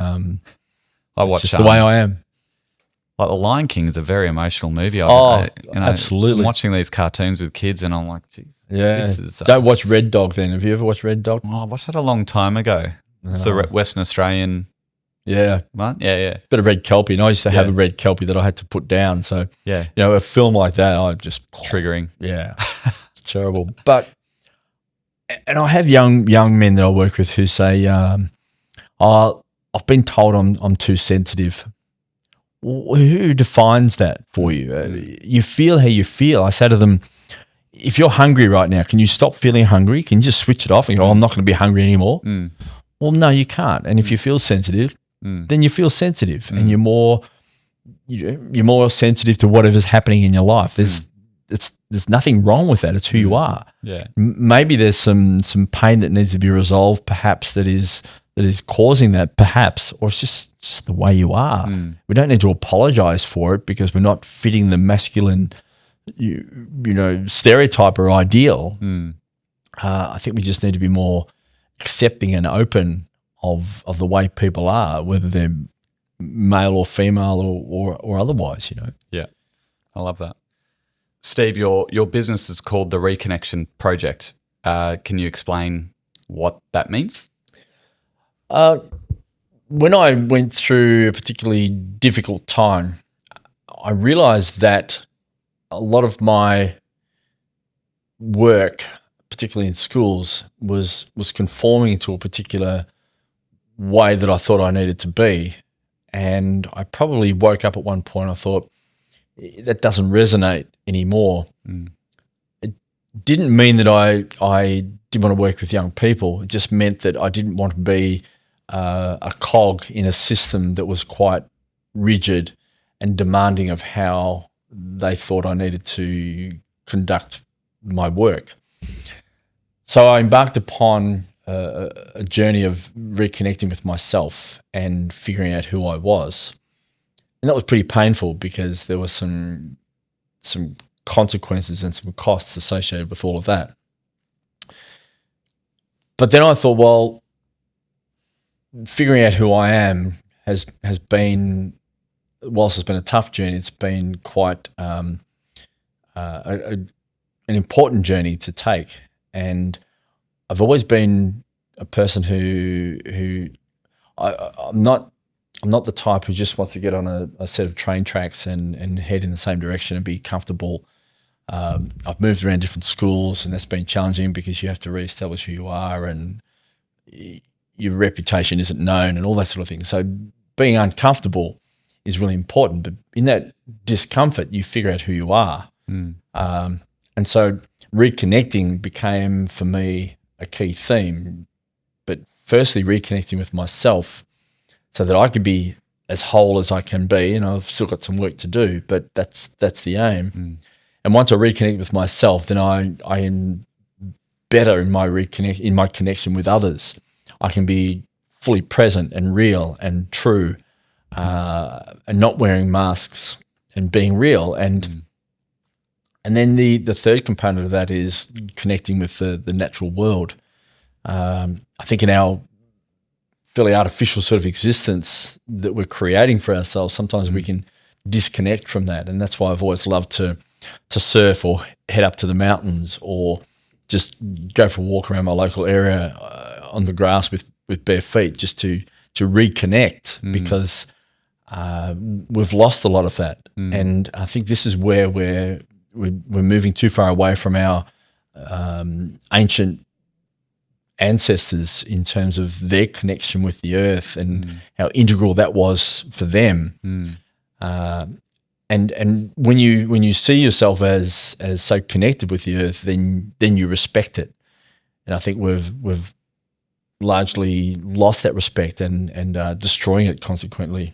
It's just the way I am. Like The Lion King is a very emotional movie. Absolutely. I'm watching these cartoons with kids, and I'm like, gee, Yeah. this is. Don't watch Red Dog then. Have you ever watched Red Dog? Oh, I watched that a long time ago. It's a Western Australian Yeah. one. Yeah. Bit of red kelpie. And I used to have a red kelpie that I had to put down. So, Yeah. a film like that, I just Triggering. Yeah. It's terrible. But, and I have young men that I work with who say, I've been told I'm too sensitive. Who defines that for you? You feel how you feel. I say to them, if you're hungry right now, can you stop feeling hungry? Can you just switch it off and go, I'm not going to be hungry anymore? Well, no, you can't. And if you feel sensitive, then you feel sensitive, and you're more sensitive to whatever's happening in your life. There's nothing wrong with that. It's who you are. Yeah. Maybe there's some pain that needs to be resolved, perhaps that is causing that, perhaps, or it's just the way you are. We don't need to apologize for it because we're not fitting the masculine, stereotype or ideal. I think we just need to be more accepting and open of the way people are, whether they're male or female or otherwise. Yeah, I love that. Steve, your business is called the Reconnection Project. Can you explain what that means? When I went through a particularly difficult time, I realized that a lot of my work, particularly in schools, was conforming to a particular way that I thought I needed to be. And I probably woke up at one point, I thought, that doesn't resonate anymore. It didn't mean that I didn't want to work with young people. It just meant that I didn't want to be a cog in a system that was quite rigid and demanding of how they thought I needed to conduct my work. So I embarked upon a journey of reconnecting with myself and figuring out who I was. And that was pretty painful because there were some consequences and some costs associated with all of that. But then I thought, well, figuring out who I am has been, whilst it's been a tough journey, it's been quite an important journey to take. And I've always been a person who I'm not the type who just wants to get on a set of train tracks and head in the same direction and be comfortable. I've moved around different schools, and that's been challenging because you have to reestablish who you are and your reputation isn't known and all that sort of thing. So being uncomfortable is really important, but in that discomfort, you figure out who you are. And so reconnecting became for me a key theme, but firstly reconnecting with myself so that I could be as whole as I can be, and I've still got some work to do, but that's the aim. And once I reconnect with myself, then I am better in my connection with others. I can be fully present and real and true, and not wearing masks and being real. And then the third component of that is connecting with the natural world. I think in our fairly artificial sort of existence that we're creating for ourselves, sometimes we can disconnect from that. And that's why I've always loved to surf or head up to the mountains or just go for a walk around my local area on the grass with bare feet, just to reconnect, because we've lost a lot of that. And I think this is where we're moving too far away from our ancient ancestors in terms of their connection with the earth and how integral that was for them. And when you see yourself as so connected with the earth, then you respect it. And I think we've largely lost that respect and destroying it consequently,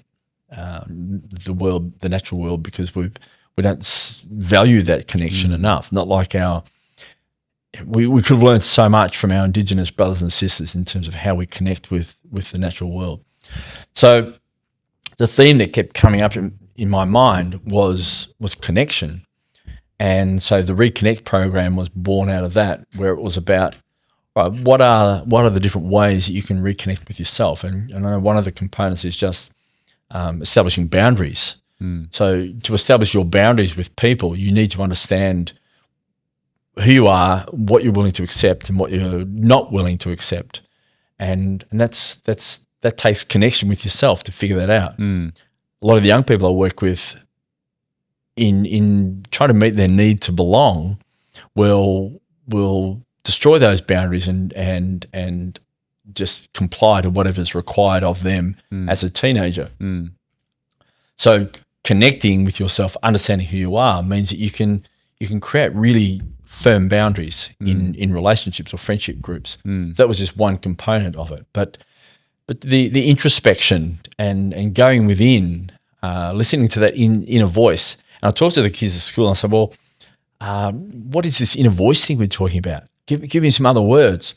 the natural world, because we don't value that connection enough. Not like we could have learned so much from our Indigenous brothers and sisters in terms of how we connect with the natural world. So the theme that kept coming up in my mind was connection. And so the Reconnect program was born out of that, where it was about, right, what are the different ways that you can reconnect with yourself? And I know one of the components is just establishing boundaries. So to establish your boundaries with people, you need to understand who you are, what you're willing to accept, and what you're not willing to accept. And that takes connection with yourself to figure that out. A lot of the young people I work with, in trying to meet their need to belong, will destroy those boundaries and just comply to whatever's required of them as a teenager. So connecting with yourself, understanding who you are, means that you can create really firm boundaries in relationships or friendship groups. That was just one component of it. But the introspection and going within, listening to that inner voice. And I talked to the kids at school and I said, well, what is this inner voice thing we're talking about? Give me some other words.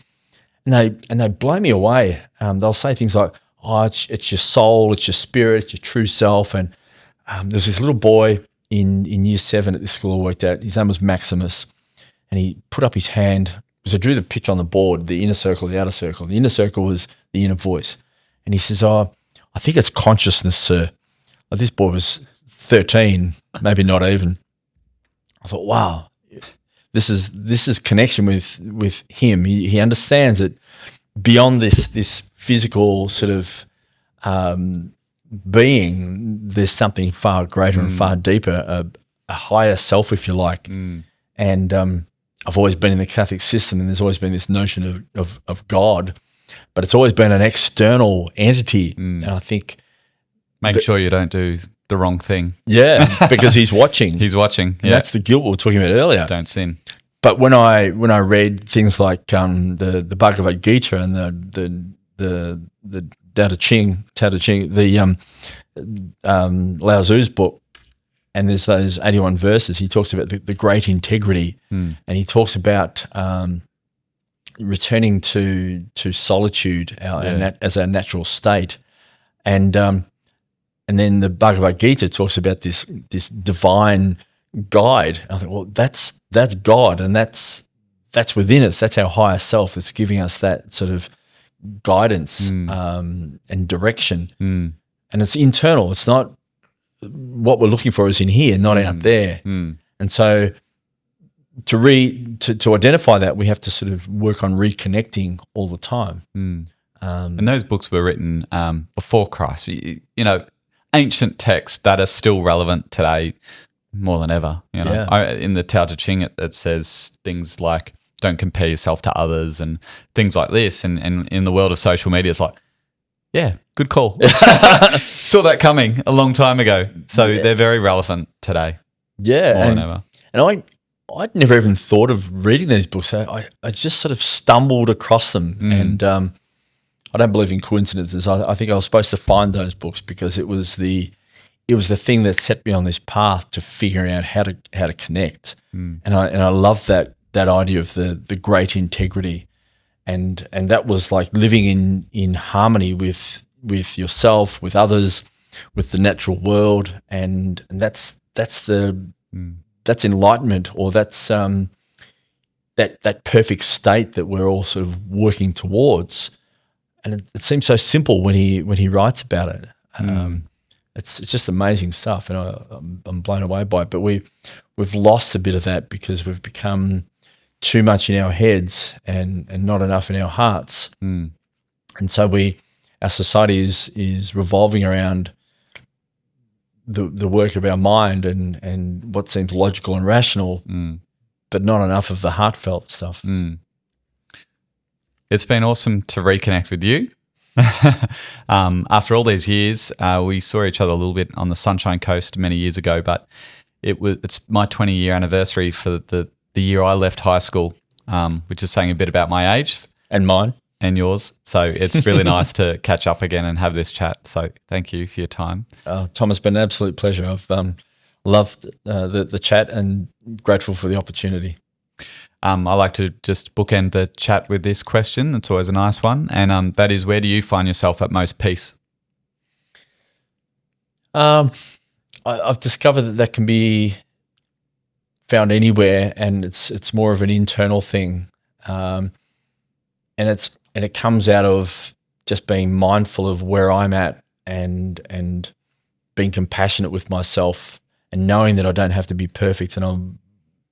And they blow me away. They'll say things like, oh, it's your soul, it's your spirit, it's your true self. And there's this little boy in year 7 at this school I worked at. His name was Maximus. And he put up his hand. So I drew the picture on the board, the inner circle, the outer circle. The inner circle was the inner voice. And he says, oh, I think it's consciousness, sir. Like, this boy was 13, maybe not even. I thought, wow, this is connection with him. He understands that beyond this physical sort of being, there's something far greater and far deeper, a higher self, if you like. And I've always been in the Catholic system, and there's always been this notion of God, but it's always been an external entity. And I think make sure you don't do the wrong thing. Yeah, because he's watching. He's watching. And that's the guilt we were talking about earlier. Don't sin. But when I read things like the Bhagavad Gita and the Tao Te Ching, the Lao Tzu's book, and there's those 81 verses, he talks about the great integrity, and he talks about returning to solitude as our natural state, and then the Bhagavad Gita talks about this divine guide. I think, well, that's God, and that's within us. That's our higher self that's giving us that sort of guidance and direction, and it's internal. It's not what we're looking for is in here, not out there. And so to identify that, we have to sort of work on reconnecting all the time. And those books were written before Christ. You know, ancient texts that are still relevant today more than ever. You know, in the Tao Te Ching, it says things like, "Don't compare yourself to others," and things like this. And in the world of social media, it's like, yeah, good call. Saw that coming a long time ago. So they're very relevant today. Yeah, more than ever. And I'd never even thought of reading these books. I just sort of stumbled across them, and I don't believe in coincidences. I think I was supposed to find those books because it was the thing that set me on this path to figuring out how to connect. And I love that idea of the great integrity, and that was like living in harmony with yourself, with others, with the natural world, and that's enlightenment, or that's that perfect state that we're all sort of working towards. And it seems so simple when he writes about it. It's just amazing stuff, and I'm blown away by it. But we've lost a bit of that because we've become too much in our heads and not enough in our hearts. And so our society is revolving around the work of our mind and what seems logical and rational, but not enough of the heartfelt stuff. It's been awesome to reconnect with you. After all these years, we saw each other a little bit on the Sunshine Coast many years ago, but it's my 20-year anniversary for the year I left high school, which is saying a bit about my age. And mine. And yours. So it's really nice to catch up again and have this chat. So thank you for your time. Tom, it's been an absolute pleasure. I've loved the chat and grateful for the opportunity. I like to just bookend the chat with this question. It's always a nice one. And that is, where do you find yourself at most peace? I've discovered that can be found anywhere, and it's more of an internal thing, and it comes out of just being mindful of where I'm at and being compassionate with myself and knowing that I don't have to be perfect, and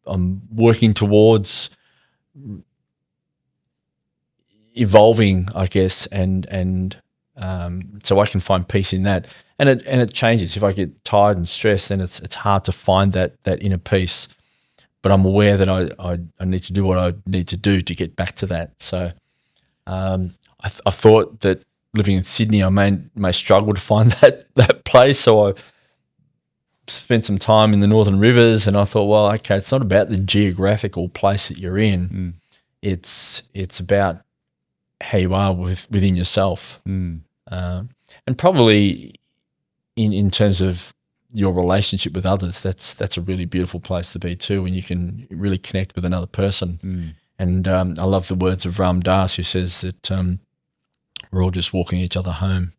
I'm working towards evolving, I guess, and so I can find peace in that, and it changes. If I get tired and stressed, then it's hard to find that inner peace. But I'm aware that I need to do what I need to do to get back to that. So I thought that living in Sydney, I may struggle to find that place. So I spent some time in the Northern Rivers, and I thought, well, okay, it's not about the geographical place that you're in. It's about how you are within yourself, and probably in terms of your relationship with others. That's a really beautiful place to be too, when you can really connect with another person. And I love the words of Ram Dass, who says that we're all just walking each other home.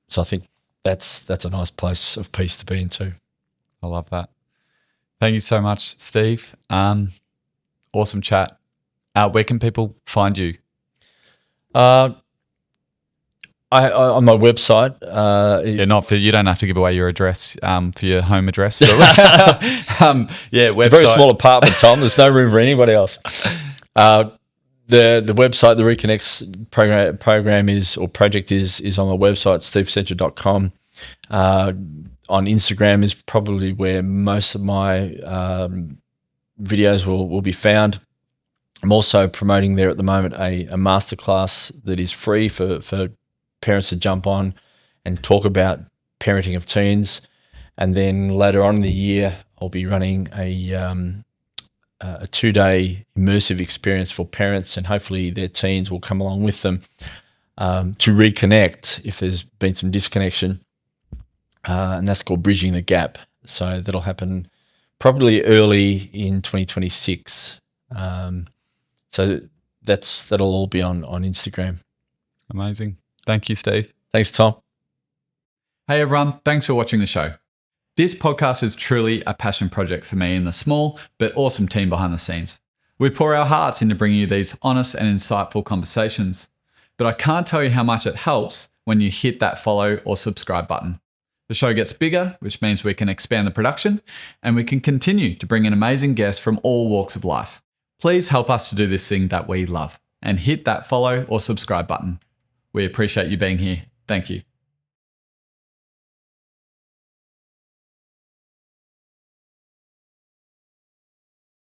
So I think that's a nice place of peace to be in too. I love that. Thank you so much, Steve. Awesome chat. Where can people find you? I on my website. You don't have to give away your address for your home address. But, website. It's a very small apartment, Tom. There's no room for anybody else. The website, the Reconnect program is, or project is on my website, stevecentra.com. On Instagram is probably where most of my videos will be found. I'm also promoting there at the moment a masterclass that is free for parents to jump on and talk about parenting of teens. And then later on in the year, I'll be running a 2-day immersive experience for parents, and hopefully their teens will come along with them to reconnect if there's been some disconnection. And that's called Bridging the Gap. So that'll happen probably early in 2026. So that'll all be on Instagram. Amazing. Thank you, Steve. Thanks, Tom. Hey, everyone. Thanks for watching the show. This podcast is truly a passion project for me and the small but awesome team behind the scenes. We pour our hearts into bringing you these honest and insightful conversations, but I can't tell you how much it helps when you hit that follow or subscribe button. The show gets bigger, which means we can expand the production, and we can continue to bring in amazing guests from all walks of life. Please help us to do this thing that we love and hit that follow or subscribe button. We appreciate you being here. Thank you.